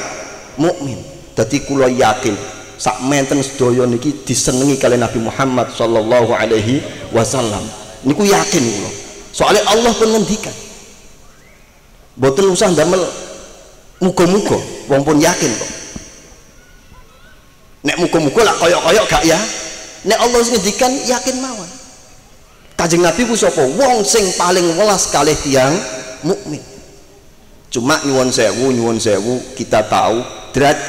mukmin. Dadi kula yakin sak menten sedaya niki disenengi kalih Nabi Muhammad sallallahu alaihi wasallam. Niku yakin kula. Soalnya Allah pun ngendikan. Mboten usah ndamel muga-muga, wong pun yakin kok. Nek muga-muga lak koyok-koyok gak ya. Nek Allah ngendikan yakin mawon. Kanjeng Nabi ku sapa? Wong sing paling welas kalih tiyang mukmin. Cuma nyuwun sewu kita tahu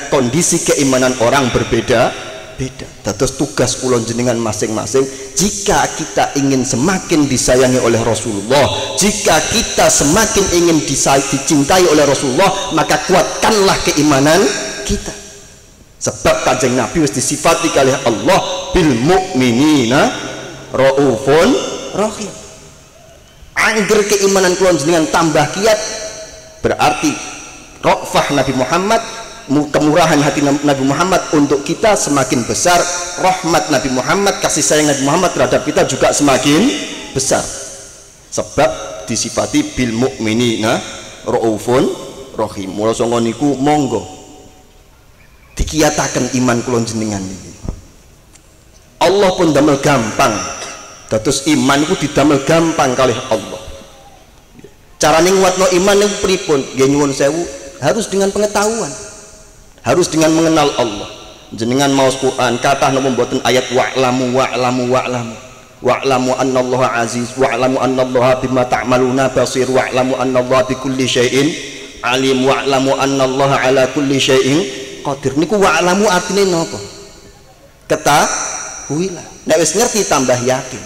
kondisi keimanan orang berbeda-beda. Dados tugas kula jenengan masing-masing, jika kita ingin semakin disayangi oleh Rasulullah, jika kita semakin ingin dicintai oleh Rasulullah, maka kuatkanlah keimanan kita. Sebab Kanjeng Nabi wis disifati kalih Allah bil mu'minina raufun rahim. Angger keimanan kula jenengan tambah kiat, berarti rafah Nabi Muhammad, kemurahan hati Nabi Muhammad untuk kita semakin besar, rahmat Nabi Muhammad, kasih sayang Nabi Muhammad terhadap kita juga semakin besar. Sebab disifati bil mu'minina raufun rahim. Mula sanga niku monggo dikiyataken iman kula jenengan niki. Allah pun damel gampang. Dados iman iku didamel gampang kalih Allah. Carane nguatno iman niku pripun? Nggih nyuwun sewu, harus dengan pengetahuan. Harus dengan mengenal Allah. Jenengan maos Quran kathah napa mboten ayat wa'lamu annallaha aziz wa'lamu annallaha bima ta'maluna basir wa'lamu annallaha bikulli syai'in alim wa'lamu annallaha ala kulli syai'in qadir. Niku wa'lamu artine napa? Ketahuilah. Nek wis ngerti tambah yakin.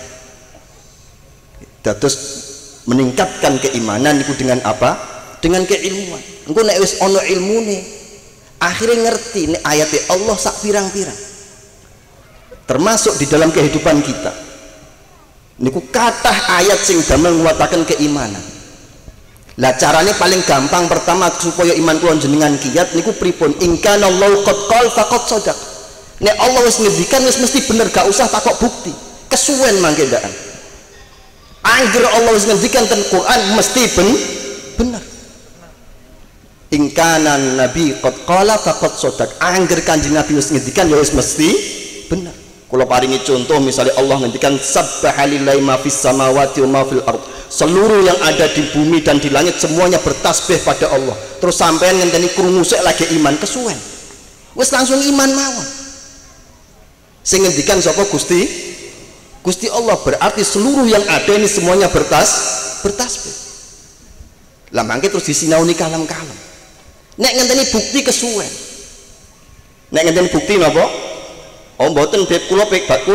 Dados meningkatkan keimanan niku dengan apa? Dengan keilmuan. Engko nek wis ana ilmune akhirnya ngerti nih ayatnya Allah sak pirang-pirang, termasuk di dalam kehidupan kita niku kathah ayat sing damel nguataken keimanan. Lah caranya paling gampang pertama supaya iman kula jenengan kiat niku pripun? In kana Allahu qad qala faqad shadaq. Nek Allah wis ngendikan wis mesti bener, gak usah takok bukti. Kesuwen mangke ndak. Angger Allah wis ngendikan ten Quran mesti bener. In kana nabi qad qala faqad shadaq. Angger Kanjeng Nabi wis ngendikan ya wis mesti bener. Kula paringi contoh misalnya Allah ngendikan subhanallahi ma fis samawati wa ma fil ard. Seluruh yang ada di bumi dan di langit semuanya bertasbih pada Allah. Terus sampean ngenteni krungu sik lagi iman kesuwen. Wis langsung iman mawon. Sing ngendikan sapa Gusti Allah, berarti seluruh yang ada ini semuanya bertasbih. Lah mangke terus disinauni kalem-kalem. Nek ngenteni bukti kesuwen. Nek ngenteni bukti napa? Oh mboten beb kula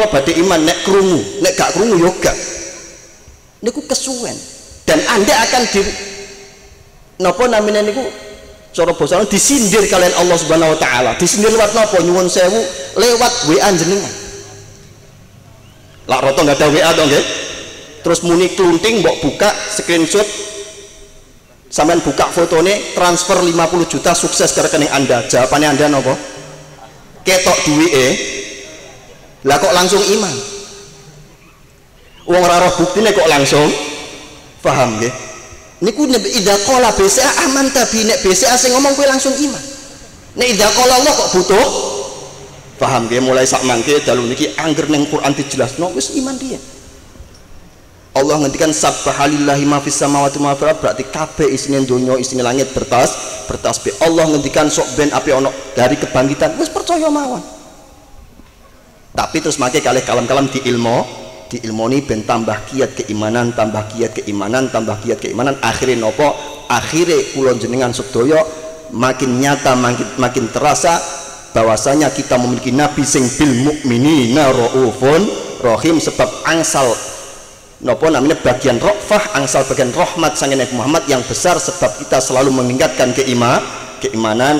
badhe iman nek krungu, nek gak krungu yo gak. Niku kesuwen. Dan Anda akan napa namine niku cara basa disindir kalian Allah Subhanahu wa taala. Disindir lewat napa? Nyuwun sewu lewat WA jenengan. Lak roto enggak ada WA to nggih. Terus muni klunting mbok buka screenshot, sampean buka fotone transfer 50 juta sukses ke rekening Anda. Jawabannya Anda napa? Ketok duwike. Lah kok langsung iman? Wong ora roh buktine kok langsung paham nggih? Niku idza qala BCA aman tapi nek BCA sing ngomong kowe langsung iman. Nek idza qala Allah kok butuh paham nggih? Mulai sak mangke dalu niki angger ning Quran dijelasno wis iman dia. Allah ngendikan subhanallahi ma fis samawati ma fil ardi, berarti kabeh isine donya isine langit bertasbih. Allah ngendikan sok ben api ono dari kebangkitan, wis percaya mawon. Tapi terus make kalih kalam-kalam diilmoni ben tambah kiat keimanan, tambah kiat keimanan, tambah kiat keimanan. Akhire nopo? Akhire kula jenengan sedaya makin nyata, makin terasa bahwasanya kita memiliki nabi sing bil mukminina raufun rahim, sebab angsal nopo namanya bagian rofah, angsal bagian rahmat sang Nabi Muhammad yang besar, sebab kita selalu meningkatkan keimanan.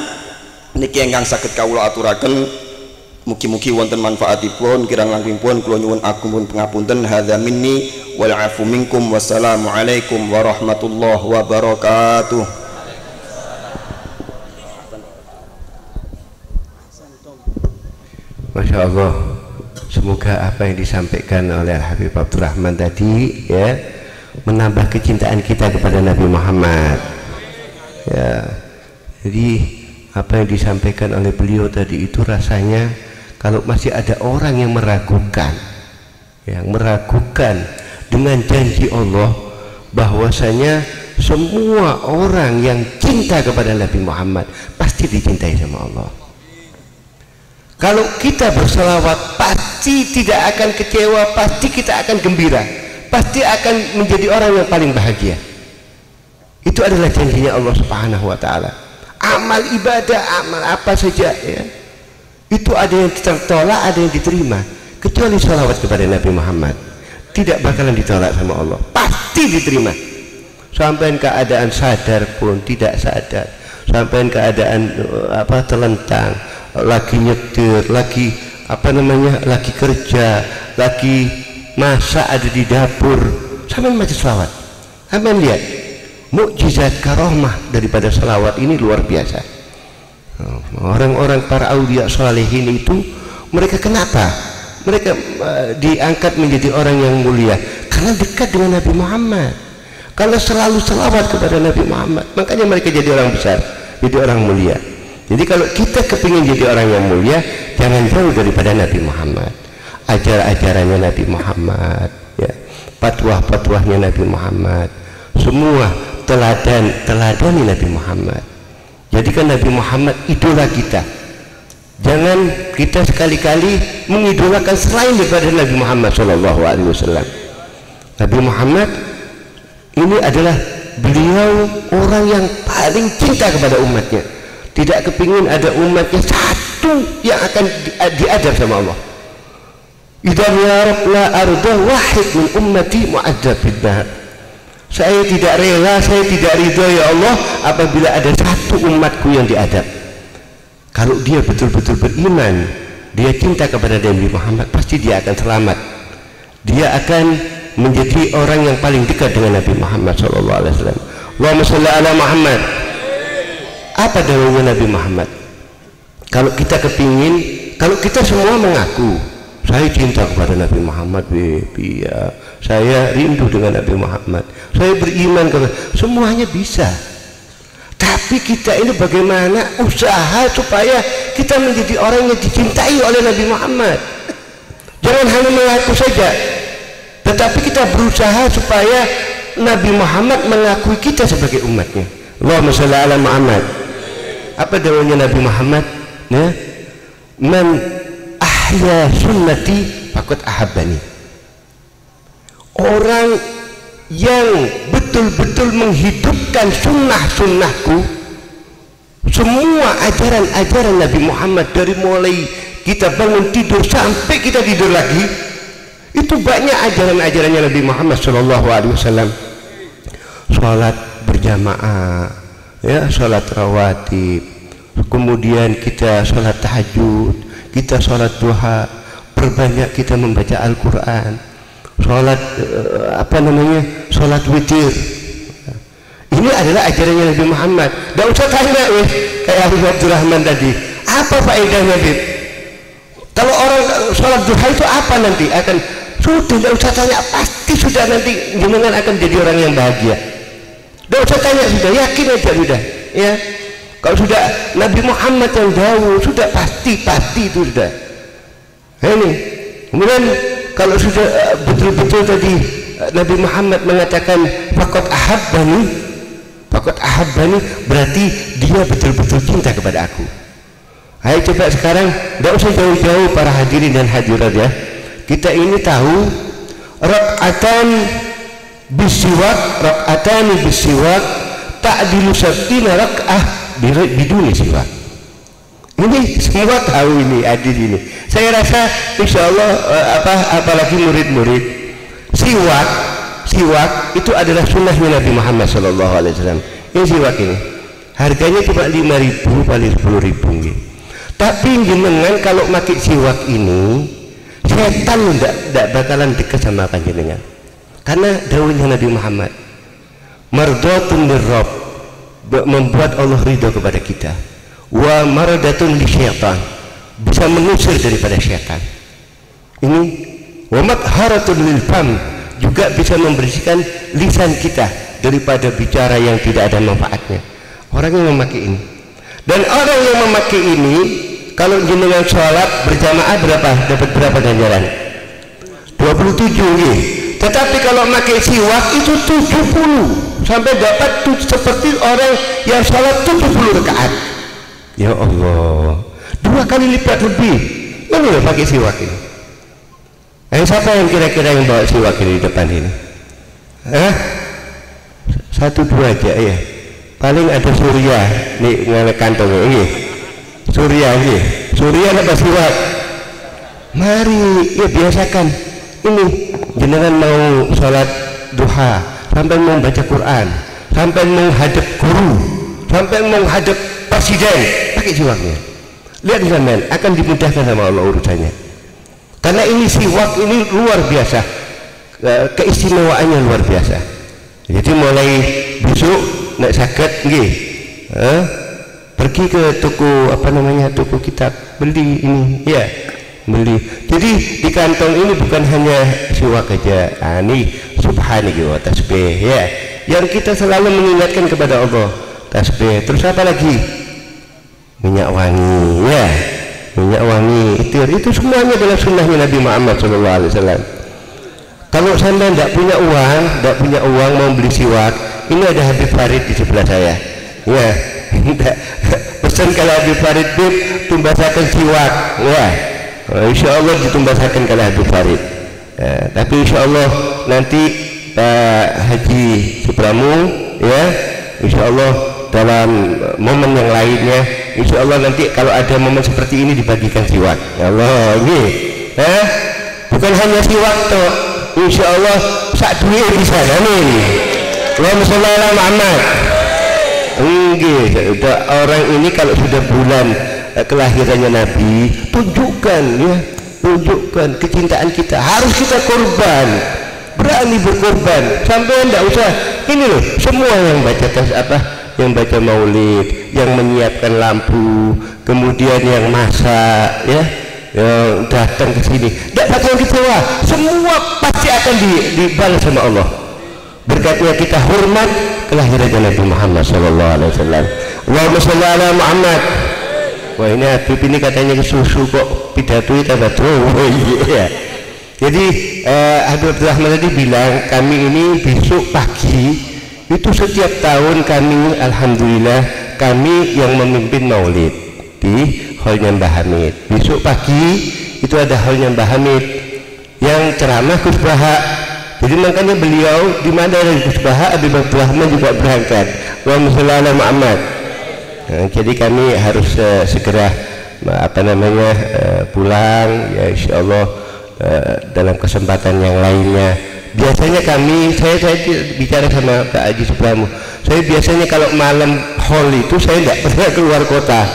Niki ingkang saged kawula aturaken, mugi-mugi wonten manfaatipun, kirang langkungipun kula nyuwun agung pun pangapunten. Hadza minni wal afu minkum, wassalamu alaikum warahmatullahi wabarakatuh. Masya Allah, semoga apa yang disampaikan oleh Habib Abdurrahman tadi ya menambah kecintaan kita kepada Nabi Muhammad ya. Jadi apa yang disampaikan oleh beliau tadi itu rasanya kalau masih ada orang yang meragukan dengan janji Allah bahwasanya semua orang yang cinta kepada Nabi Muhammad pasti dicintai sama Allah. Kalau kita berselawat pasti tidak akan kecewa, pasti kita akan gembira, pasti akan menjadi orang yang paling bahagia. Itu adalah janjinya Allah Subhanahu wa taala. Amal ibadah, amal apa saja ya, itu ada yang tertolak, ada yang diterima, kecuali selawat kepada Nabi Muhammad tidak bakalan ditolak sama Allah, pasti diterima. Sampai keadaan sadar pun tidak sadar, sampai keadaan terlentang, lagi nyetir, lagi lagi kerja, lagi masak, ada di dapur, sampai macam selawat. Sampai lihat mukjizat karomah daripada selawat ini luar biasa. Orang-orang para aulia salihin itu mereka kenapa mereka diangkat menjadi orang yang mulia? Karena dekat dengan Nabi Muhammad, karena selalu selawat kepada Nabi Muhammad, makanya mereka jadi orang besar, jadi orang mulia. Jadi kalau kita kepingin jadi orang yang mulia, jangan jauh daripada Nabi Muhammad, ajaran-ajarannya Nabi Muhammad ya, fatwa-fatwanya Nabi Muhammad, semua teladani Nabi Muhammad. Jadikan Nabi Muhammad idola kita. Jangan kita sekali-kali mengidolakan selain daripada Nabi Muhammad SAW. Nabi Muhammad ini adalah beliau orang yang paling cinta kepada umatnya. Tidak kepingin ada umatnya satu yang akan diadab sama Allah. Idza yarabna arda wahid min ummati mu'adzab fid nar. Saya tidak rela, saya tidak ridho ya Allah apabila ada satu umatku yang diadab. Kalau dia betul-betul beriman, dia cinta kepada Nabi Muhammad, pasti dia akan selamat. Dia akan menjadi orang yang paling dekat dengan Nabi Muhammad SAW. Allahumma sholli ala Muhammad. Apa dakwahnya Nabi Muhammad? Kalau kita kepingin, kalau kita semua mengaku saya cinta kepada Nabi Muhammad, ya, saya rindu dengan Nabi Muhammad, saya beriman kepada, semuanya bisa. Tapi kita ini bagaimana usaha supaya kita menjadi orang yang dicintai oleh Nabi Muhammad. Jangan hanya mengaku saja, tetapi kita berusaha supaya Nabi Muhammad mengakui kita sebagai umatnya. Allahumma sholli ala Muhammad. Apa dakwahnya Nabi Muhammad? Ya, man ahya sunnati faqad ahabbani. Orang yang betul-betul menghidupkan sunnah-sunnahku, semua ajaran-ajaran Nabi Muhammad, dari mulai kita bangun tidur sampai kita tidur lagi, itu banyak ajaran-ajarannya Nabi Muhammad SAW. Sholat berjamaah ya, sholat rawatib, kemudian kita sholat tahajud, kita sholat duha, perbanyak kita membaca Al-Quran, sholat sholat witir. Ini adalah ajarannya Nabi Muhammad. Tidak usah tanya kayak Habib Abdurrahman tadi, apa faedahnya Habib? Kalau orang sholat duha itu apa nanti? Akan sudah, tidak usah tanya, pasti sudah nanti jenengan akan jadi orang yang bahagia. Tidak usah tanya, sudah yakin aja sudah ya. Kalau sudah Nabi Muhammad yang dahulu, sudah pasti itu sudah. Ini kemudian kalau sudah betul-betul tadi Nabi Muhammad mengatakan faqad ahabbani, berarti dia betul-betul cinta kepada aku. Ayo coba sekarang, tidak usah jauh-jauh para hadirin dan hadirat ya, kita ini tahu rak'atan bisiwak ta'dilu sab'ina rak'ah biduni siwak. Ini semua tahu, ini hadir ini. Saya rasa insya Allah apalagi murid-murid, siwak itu adalah sunnahnya Nabi Muhammad SAW. Ini siwak ini harganya cuma 5.000 paling 10.000 gitu. Tapi jenengan kalau pakai siwak ini, setan tidak bakalan dekat sama panjenengan, karena dawuhnya Nabi Muhammad, mardatun lirrabb, membuat Allah ridho kepada kita, wa maradatun li syaitan, bisa mengusir daripada syaitan. Ini wa matharatun lil fam, juga bisa membersihkan lisan kita daripada bicara yang tidak ada manfaatnya. Orang yang memakai ini, dan orang yang memakai ini, kalau jenengan sholat berjamaah dapat berapa ganjaran? 27 ya. Tetapi kalau memakai siwak itu 70, sampai dapat seperti orang yang sholat 70 rakaat. Ya Allah, 2 kali lipat lebih. Ini loh pakai siwak ini. Siapa yang kira-kira yang bawa siwak ini di depan ini? 1-2 aja ya. Paling ada Surya nih ngene kantong ini. Surya apa siwak? Mari ya biasakan ini. Jenengan mau sholat duha, sampai mau baca Quran, sampai menghadap guru, sampai menghadap presiden, pakai siwaknya. Lihat zaman akan dimudahkan sama Allah urusannya. Karena ini siwak ini luar biasa, keistimewaannya luar biasa. Jadi mulai besok nak sakit nggih, pergi ke toko toko kitab, beli ini ya, beli. Jadi di kantong ini bukan hanya siwak aja, ini subhanallah tasbih ya, yang kita selalu mengingatkan kepada Allah, tasbih. Terus apa lagi? Minyak wangi ya, minyak wangi, itu semuanya adalah sunnahnya Nabi Muhammad SAW. Kalau Anda tidak punya uang mau beli siwak, ini ada Habib Farid di sebelah saya ya. Pesan kalau Habib Farid tumbasakan siwak ya, insya Allah ditumbasakan kalau Habib Farid ya. Tapi insya Allah nanti Pak Haji Supramu ya, insya Allah dalam momen yang lainnya, insya Allah nanti kalau ada momen seperti ini dibagikan siwak ya Allah ini bukan hanya siwak toh, insya Allah sak duit bisa. Amin. Allahumma sholli ala Muhammad. Udah orang ini kalau sudah bulan kelahirannya Nabi, tunjukkan kecintaan kita, harus kita korban, berani berkorban. Sampai enggak usah ini loh, semua yang baca yang baca maulid, yang menyiapkan lampu, kemudian yang masak ya, yang datang ke sini, tidak bakal kecewa, semua pasti akan dibalas sama Allah. Berkatnya kita hormat kelahiran Nabi Muhammad SAW. Allahumma sholli ala Muhammad. Wah ini Habib ini katanya susu kok pidato itu betul. Oh iya. Jadi Habib Rahman tadi bilang kami ini besok pagi itu setiap tahun kami alhamdulillah kami yang memimpin maulid di Hallnya Mbah Hamid. Besok pagi itu ada Hallnya Mbah Hamid yang ceramah Gus Baha. Jadi makanya beliau di mana ada Gus Baha, Habib Rahman juga berangkat. Allahumma sholli ala Muhammad. Jadi kami harus segera pulang ya insyaallah dalam kesempatan yang lainnya. Biasanya saya bicara sama Pak Haji Supramu, saya biasanya kalau malam hall itu saya tidak pernah keluar kota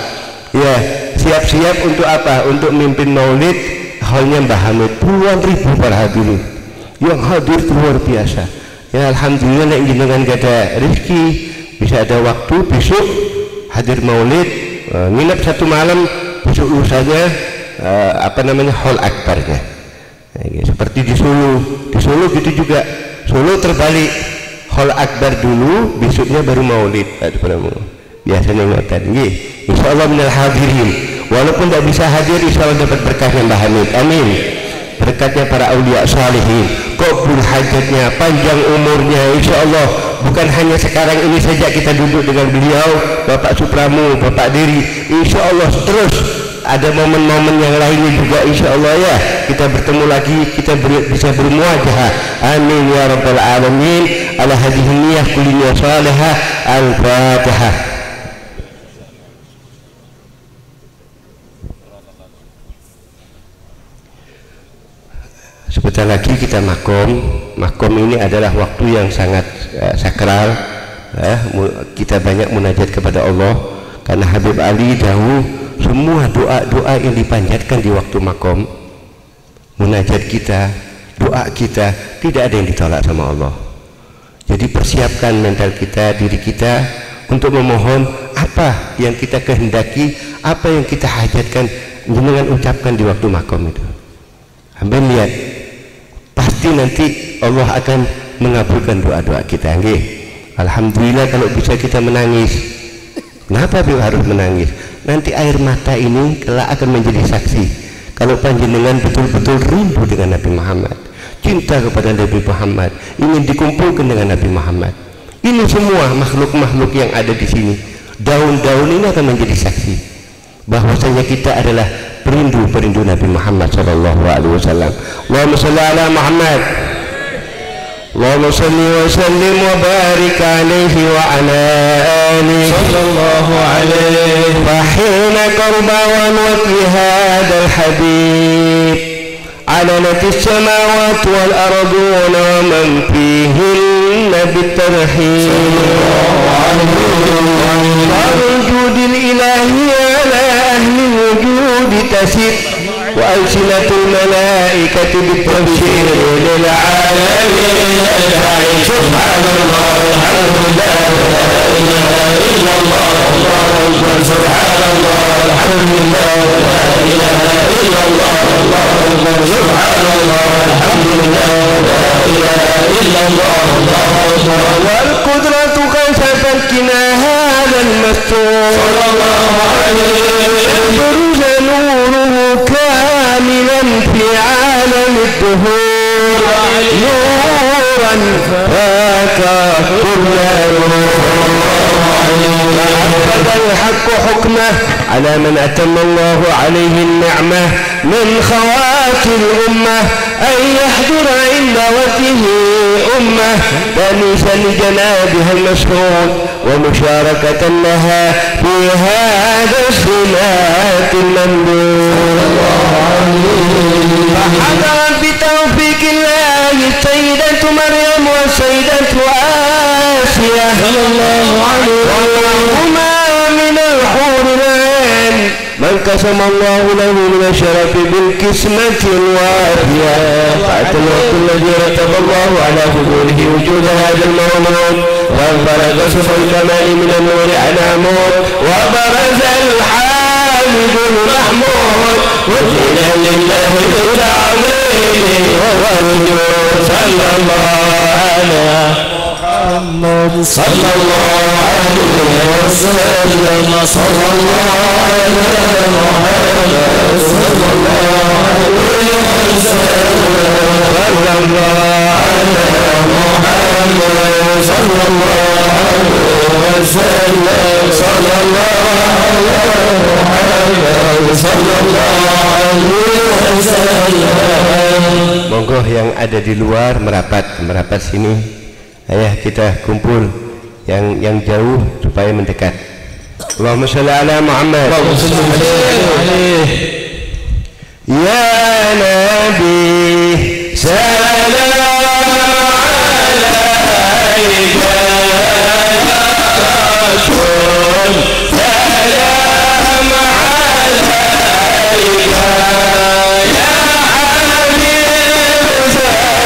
ya, siap-siap untuk apa? Untuk mimpin maulid Hallnya Mbah Hamid. Puluhan ribu para hadirin yang hadir luar biasa ya, alhamdulillah nek jenengan gak ada rezeki bisa ada waktu besok hadir maulid, nginep 1 malam, besok lusanya hall akbarnya ya, seperti di Solo gitu juga. Solo terbalik, hall akbar dulu, besoknya baru maulid. Biasanya ngoten nggih, insyaallah minal hadirin walaupun tidak bisa hadir, insya Allah dapat berkahnya Mbah Hamid. Amin. Berkatnya para aulia salihin, kabul hajatnya, panjang umurnya, insya Allah. Bukan hanya sekarang ini saja kita duduk dengan beliau, Bapak Supramu, Bapak Diri, insya Allah terus ada momen-momen yang lainnya juga, insya Allah ya, kita bertemu lagi, kita bisa bermuajah. Amin ya rabbal alamin. Ala hadhihi niyyah kullinya salihah. Al-Fatihah. Sebentar lagi kita makom ini adalah waktu yang sangat sakral, kita banyak munajat kepada Allah, karena Habib Ali dahulu semua doa-doa yang dipanjatkan di waktu makom, munajat kita, doa kita tidak ada yang ditolak sama Allah. Jadi persiapkan mental kita, diri kita untuk memohon apa yang kita kehendaki, apa yang kita hajatkan, dengan ucapkan di waktu makom itu. Ambil lihat, pasti nanti Allah akan mengabulkan doa-doa kita. Nggih. Alhamdulillah kalau bisa kita menangis. Kenapa harus menangis? Nanti air mata ini kelak akan menjadi saksi kalau panjenengan betul-betul rindu dengan Nabi Muhammad, cinta kepada Nabi Muhammad, ingin dikumpulkan dengan Nabi Muhammad. Ini semua makhluk-makhluk yang ada di sini, daun-daun ini akan menjadi saksi bahwasanya kita adalah perindu Nabi Muhammad sallallahu alaihi wasallam. Allahumma shalli ala Muhammad. Allahumma shalli wa sallim wa barik alaihi wa ala alihi sallallahu alaihi wa hina qarba wa nuti hadal habib علنت السماوات والأرضون ومن فيهن بالترحيب والوجود الإلهي على أهل الوجود تسير وألسنة الملائكة بالتبشير للعالمين أجمعين. سبحان الله الحمد لله لا إله إلا الله الله أكبر. سبحان الله الحمد لله لا إله إلا الله الله أكبر. سبحان الله الحمد لله لا إله إلا الله الله أكبر. والقدرة كشفت هذا المستور صلى الله عليه وسلم. نوره كاملا في عالم الدهور نورا فاك كل فأبد الحق حكمه على من أتم الله عليه النعمة من خوات الأمة أن يحضر عند وجهه أمة تانيسا لجنابها المشهود ومشاركة لها في هذا الصلاة الممدود. فحضرت بتوفيق الله السيدة مريم والسيدة آسيا وهما من الحور العين من قسم الله له من الشرف بالقسمة الوافية. فأتى الوقت الذي رتب الله على حضوره وجود هذا المولود وانفرد صف الكمال من النور على عمود وبرز الحامد المحمود وجينا لله بالتعظيم والوجود صلى الله على محمد صلى الله عليه وسلم صلى الله على محمد صلى الله عليه وسلم صلى الله على محمد صلى الله عليه وسلم صلى الله على محمد صلى الله عليه وسلم. Monggo yang ada di luar merapat sini. Ayah kita kumpul yang jauh supaya mendekat. Allahumma shalli ala Muhammad. Ya Nabi salam alaika ya Rasul salam alaika ya Habib salam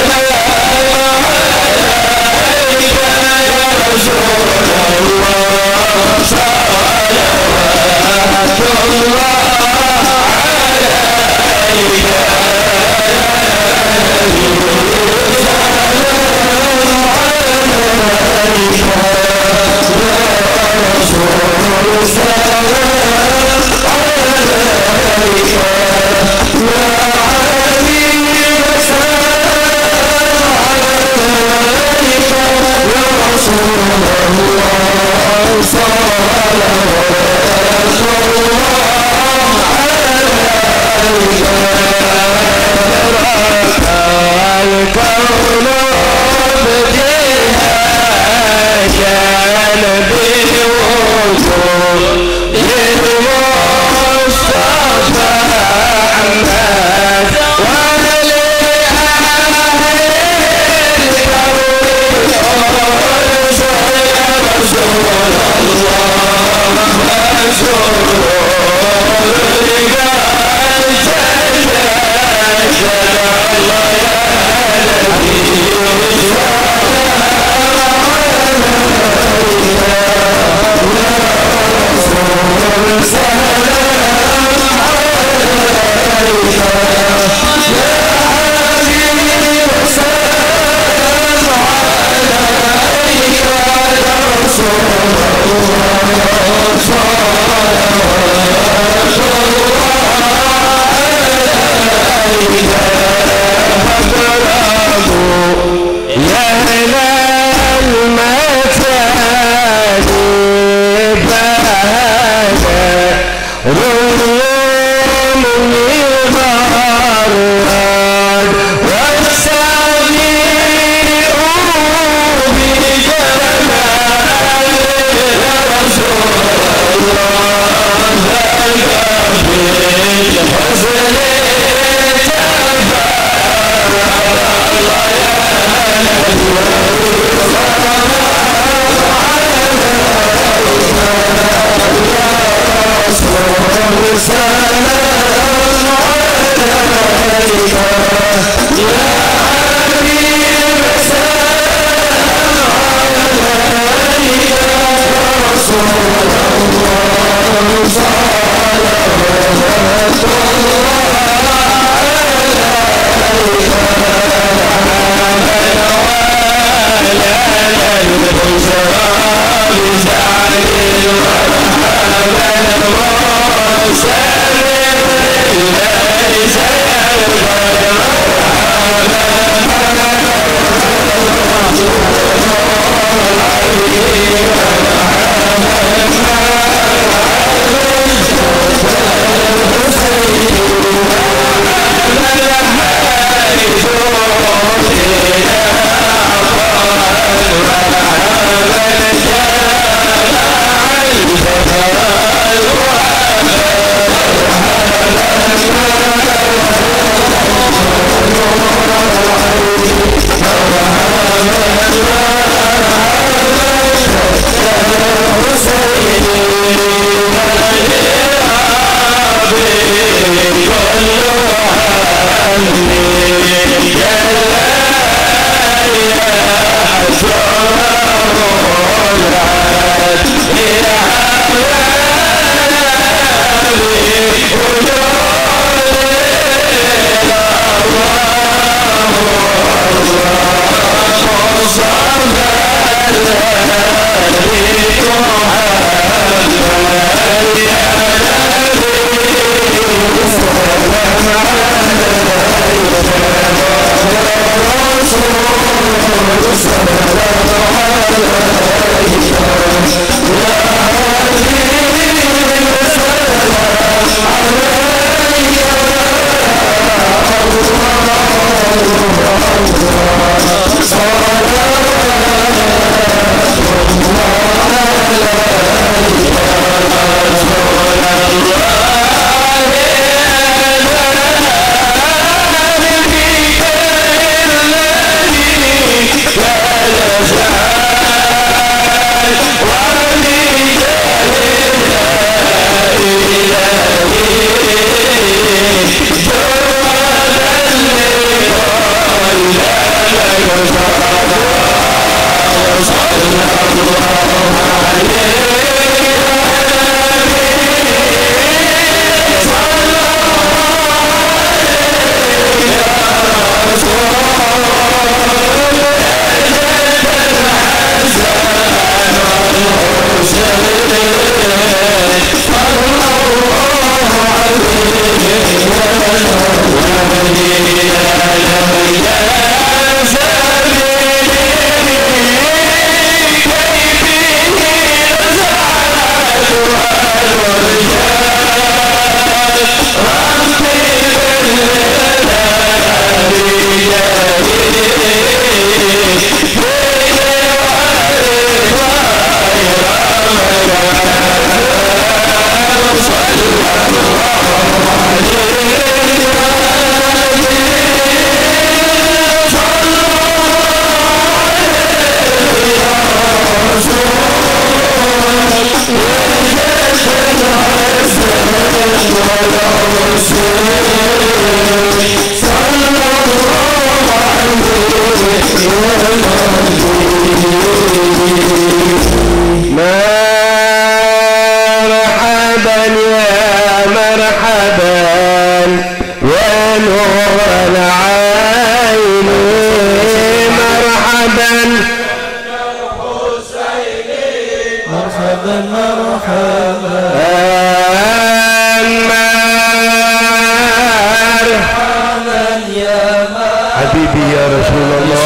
Habibi ya Rasulullah,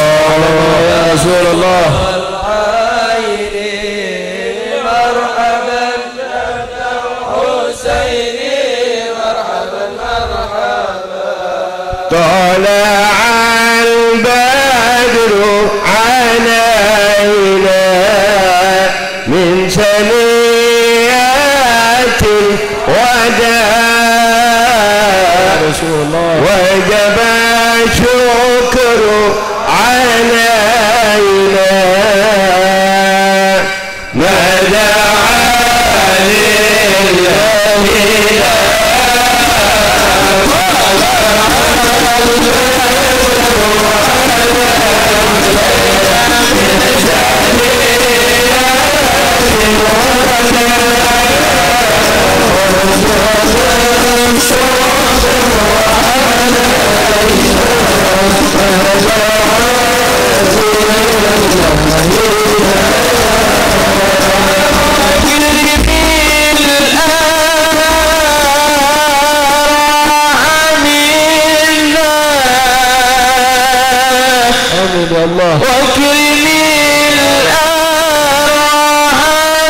ya Rasulullah. طلع البدر علينا من ثنيات الوداع وجب الشكر علينا ما دعا لله Allah وكرمي الأراح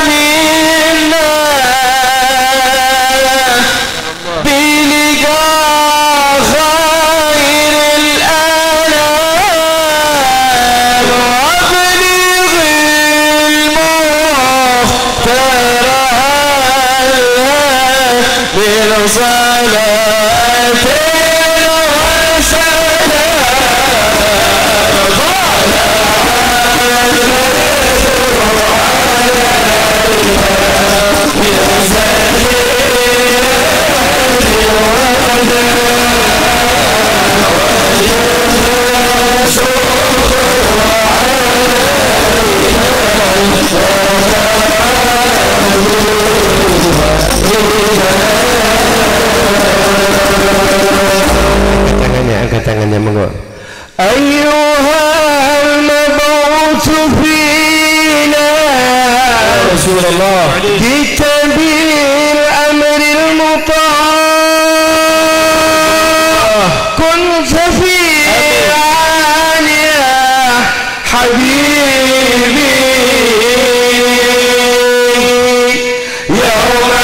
منا بلقاء خير الأنام وابلغ المختار بالصلاة angkat tangannya monggo. Ayyuhal mab'uts fina Rasulullah bitabil amril muta' kun safi'an ya habibi yawma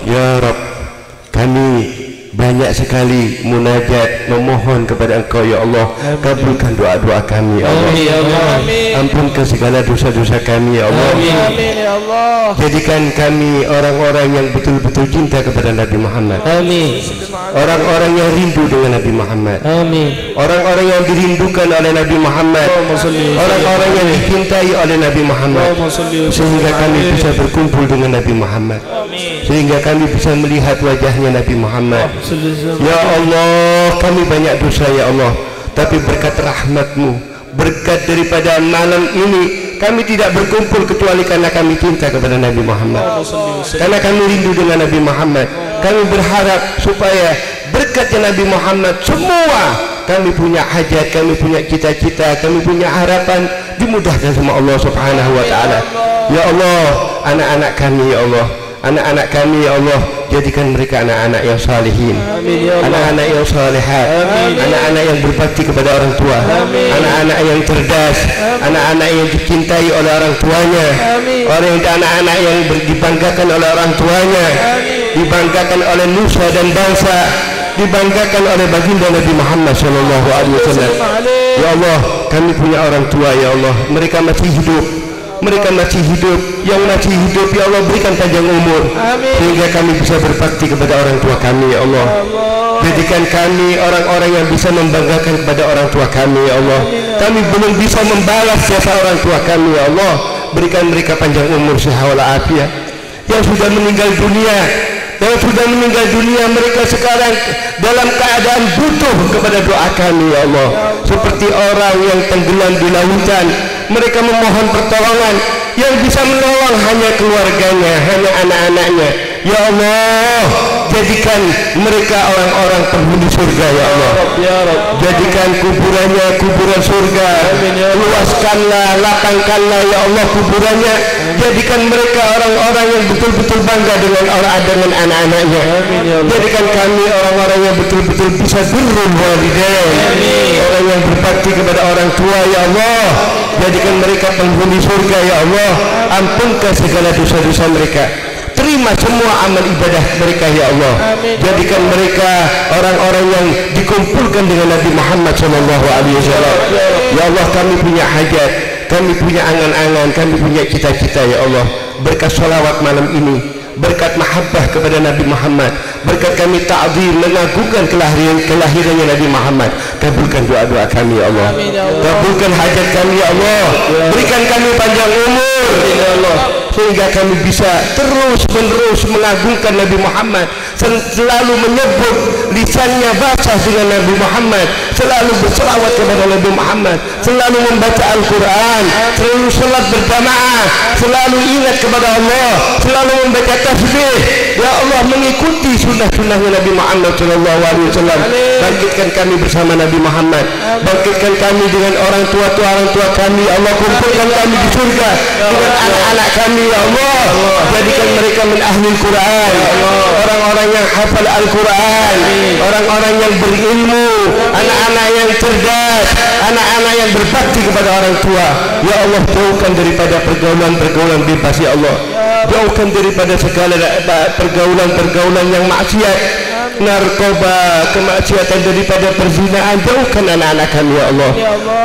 Ya Rabb, kami banyak sekali munajat memohon kepada Engkau ya Allah. Kabulkan doa-doa kami ya Allah. Ampunkan segala dosa-dosa kami ya Allah. Jadikan kami orang-orang yang betul-betul cinta kepada Nabi Muhammad. orang-orang yang rindu dengan Nabi Muhammad. Amin. Orang-orang yang dirindukan oleh Nabi Muhammad, orang-orang yang dicintai oleh Nabi Muhammad, sehingga kami bisa berkumpul dengan Nabi Muhammad, sehingga kami bisa melihat wajahnya Nabi Muhammad. Ya Allah, kami banyak dosa ya Allah, tapi berkat rahmat-Mu, berkat daripada malam ini kami tidak berkumpul kecuali karena kami cinta kepada Nabi Muhammad, karena kami rindu dengan Nabi Muhammad. Kami berharap supaya berkatnya Nabi Muhammad semua kami punya hajat, kami punya cita-cita, kami punya harapan dimudahkan sama Allah Subhanahu wa taala. Ya Allah, anak-anak kami ya Allah, anak-anak kami ya Allah, jadikan mereka anak-anak yang salihin, anak-anak yang salihat, anak-anak yang berbakti kepada orang tua, anak-anak yang cerdas, anak-anak yang dicintai oleh orang tuanya, anak-anak yang dibanggakan oleh orang tuanya, dibanggakan oleh nusa dan bangsa, dibanggakan oleh baginda Nabi Muhammad SAW. Ya Allah, kami punya orang tua ya Allah, mereka masih hidup, mereka masih hidup, yang masih hidup ya Allah berikan panjang umur, sehingga kami bisa berbakti kepada orang tua kami ya Allah. Jadikan kami orang-orang yang bisa membanggakan kepada orang tua kami ya Allah. Kami belum bisa membalas jasa orang tua kami ya Allah, berikan mereka panjang umur, sehat walafiat. Yang sudah meninggal dunia, yang sudah meninggal dunia, mereka sekarang dalam keadaan butuh kepada doa kami ya Allah, seperti orang yang tenggelam di lautan. Mereka memohon pertolongan, yang bisa menolong hanya keluarganya, hanya anak-anaknya. Ya Allah, jadikan mereka orang-orang penghuni surga ya Allah. Jadikan kuburannya kuburan surga, luaskanlah, lapangkanlah ya Allah kuburannya. Jadikan mereka orang-orang yang betul-betul bangga dengan anak-anaknya. Jadikan kami orang-orang yang betul-betul bisa birrul walidain, orang yang berbakti kepada orang tua ya Allah. Jadikan mereka penghuni surga ya Allah. Ampunkan segala dosa-dosa mereka, terima semua amal ibadah mereka ya Allah. Jadikan mereka orang-orang yang dikumpulkan dengan Nabi Muhammad SAW. Ya Allah, kami punya hajat, kami punya angan-angan, kami punya cita-cita ya Allah. Berkat sholawat malam ini, berkat mahabbah kepada Nabi Muhammad, berkat kami ta'zim mengagungkan kelahirannya Nabi Muhammad, kabulkan doa-doa kami ya Allah, kabulkan hajat kami ya Allah, berikan kami panjang umur ya Allah, sehingga kami bisa terus-menerus mengagungkan Nabi Muhammad, selalu menyebut, lisannya basah dengan Nabi Muhammad, selalu berselawat kepada Nabi Muhammad, selalu membaca Al-Quran, selalu salat berjamaah, selalu ingat kepada Allah, selalu membaca tasbih ya Allah, mengikuti sunnah-sunnahnya Nabi Muhammad SAW. Bangkitkan kami bersama Nabi Muhammad, bangkitkan kami dengan orang tua kami ya Allah, kumpulkan kami di surga dengan anak-anak kami ya Allah. Jadikan mereka min ahlul Quran, orang-orang yang hafal Al-Quran, orang-orang yang berilmu, anak-anak yang cerdas, anak-anak yang berbakti kepada orang tua ya Allah. Jauhkan daripada pergaulan-pergaulan bebas ya Allah, jauhkan daripada segala pergaulan-pergaulan yang maksiat, narkoba, kemaksiatan, daripada perzinaan. Jauhkan anak-anak kami ya Allah,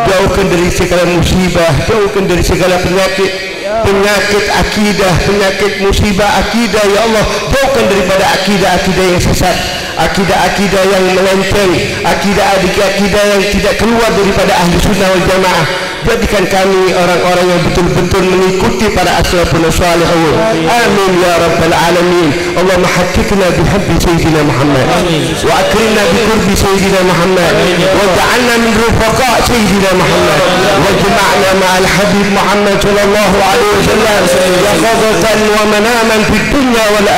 jauhkan dari segala musibah, jauhkan dari segala penyakit akidah, penyakit musibah akidah ya Allah. Jauhkan daripada akidah-akidah yang sesat, akidah-akidah yang melenceng, akidah-akidah yang tidak keluar daripada ahli sunnah wal jamaah. Jadikan kami orang-orang yang betul-betul mengikuti para aslafun salihun. Amin ya rabbal alamin. Allahumma haqqqiqna bihabbi sayyidina Muhammad, wa akrimna biqurbi sayyidina Muhammad, wa ja'alna min rufaqa sayyidina Muhammad, wa jama'na ma'al habib Muhammad sallallahu alaihi wasallam yaqadatan wa manaman fid dunya wal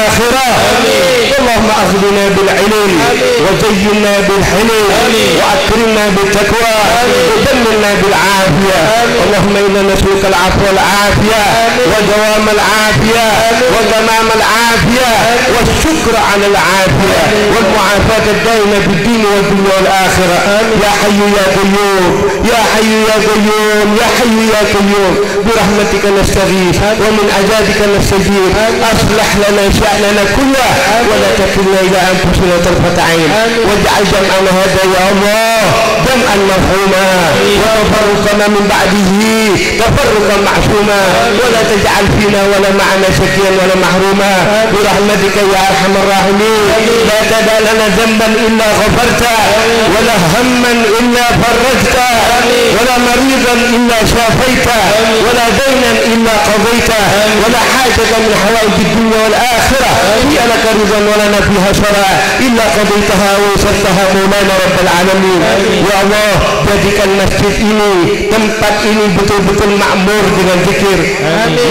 akhirah. Allahumma aghnina bil ilm wa zayyinna bil hilm wa akrimna bit taqwa wa jammilna bil العافية. اللهم إنا نسألك العفو والعافية ودوام العافية وتمام العافية والشكر على العافية والمعافاة الدائمة في الدين والدنيا والآخرة. يا حي يا قيوم، يا حي يا قيوم، يا حي يا قيوم، برحمتك نستغيث ومن عذابك نستجيب. أصلح لنا شأننا كله ولا تكلنا إلى أنفسنا طرفة عين، واجعل جمعنا هذا يا الله jam'an mafhuma wa tafarruqana min ba'dihi tafarruqan ma'suma wa la taj'al fina wa la ma'ana shaqiyan wa la mahruma bi rahmatika ya arhamar rahimin la tada' lana dhanban illa ghafarta wa la hamman illa farajta wa la maridan illa shafaita wa la daynan illa qadayta wa la hajatan min hawaij ad-dunya wal akhirah hiya laka ridwan wa lana fiha syara illa qadaytaha wa yassartaha maulana rabbal alamin. Ya Allah, jadikan masjid ini, tempat ini betul-betul makmur dengan zikir,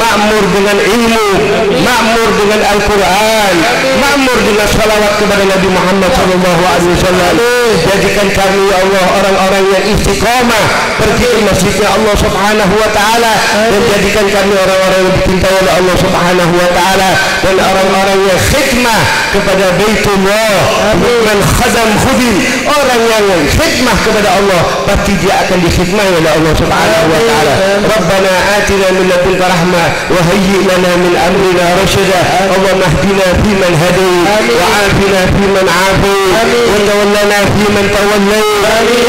makmur dengan ilmu, makmur dengan Al-Quran, makmur dengan salawat kepada Nabi Muhammad SAW. Jadikan kami ya Allah orang-orang yang istiqamah pergi ke masjidnya Allah Subhanahu wa ta'ala, dan jadikan kami orang-orang yang dicintai oleh Allah Subhanahu wa ta'ala, dan orang-orang yang khidmah kepada Baitullah. Man khadam khudim, orang yang khidmah kepada Allah pasti dia akan dikhidmah oleh Allah Subhanahu wa ta'ala. Rabbana atina min ladunka rahmah wa hayyi lana min amrina rashada. Allahumma hdina fi man hadayt wa afina fi man afayt wa tawallana fi man tawallayt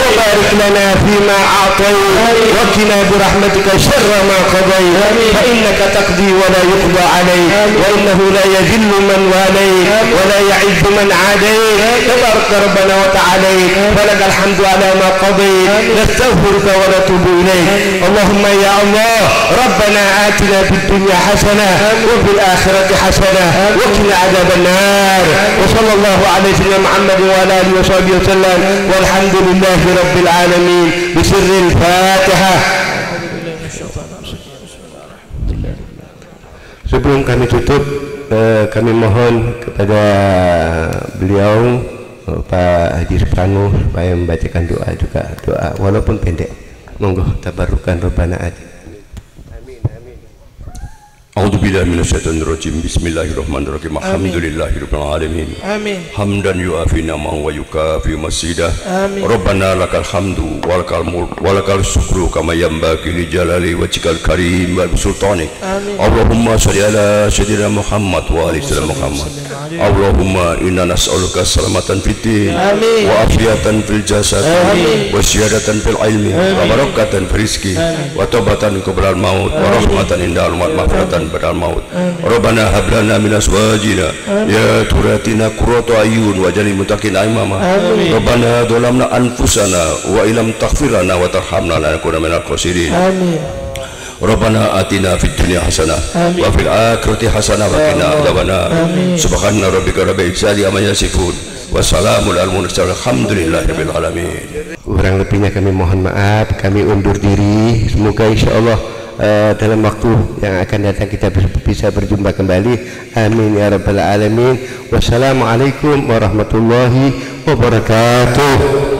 wa barik lana fi ma a'tayt wa qina bi rahmatika sharra ma qadayt fa innaka taqdi wa la yuqda alayk wa innahu la yadhillu man walayt wa la ya'izzu man adayt. tabarak rabbana wa ta'ala walakal hamdu ala ma qadayt nastaghfiruka wa natubu ilayk. Allahumma ya Allah rabbana atina fid dunya hasanah wa fil akhirati hasanah wa qina adzaban nar. Wa sallallahu ala sayyidina Muhammad wa ala alihi wa sahbihi wasallam walhamdulillahi rabbil alamin bi sirril Fatihah. Sebelum kami tutup, kami mohon kepada beliau Pak Haji Supranu supaya membacakan doa juga, doa walaupun pendek. Monggo tabarukan Rabbana atina. A'udzu billahi minasyaitonir rajim. Bismillahirrahmanirrahim. Alhamdulillahirabbil alamin. Amin. Hamdan yu'afi ni'amahu wa yukafi masidah. Amin. Rabbana lakal hamdu walakal mulk walakal syukru kama yanbaghi li jalali wajhikal karim wa sultanik. Allahumma shalli ala sayyidina Muhammad wa ali sayyidina Muhammad. Allahumma inna nas'aluka salamatan fid din wa afiyatan fil jasad wa ziyadatan fil ilmi wa barakatan fil rizqi wa taubatan qabla al maut wa rahmatan indal maghfiratan badal maut. Rabbana hab lana min azwajina ya turatina qurrata ayun wa jalil muttaqin imama. Rabbana dhalamna anfusana wa illam taghfir lana wa tarhamna lanakunanna minal khasirin. Amin. Rabbana atina fid dunya hasanah wa fil akhirati hasanah wa qina adzabannar. Subhana rabbika rabbil izzati amma yasifun wa salamun alal mursalin alhamdulillahirabbil alamin. Kurang lebihnya kami mohon maaf, kami undur diri. Semoga insyaallah dalam waktu yang akan datang kita bisa berjumpa kembali. Amin ya rabbal alamin. Wassalamualaikum warahmatullahi wabarakatuh.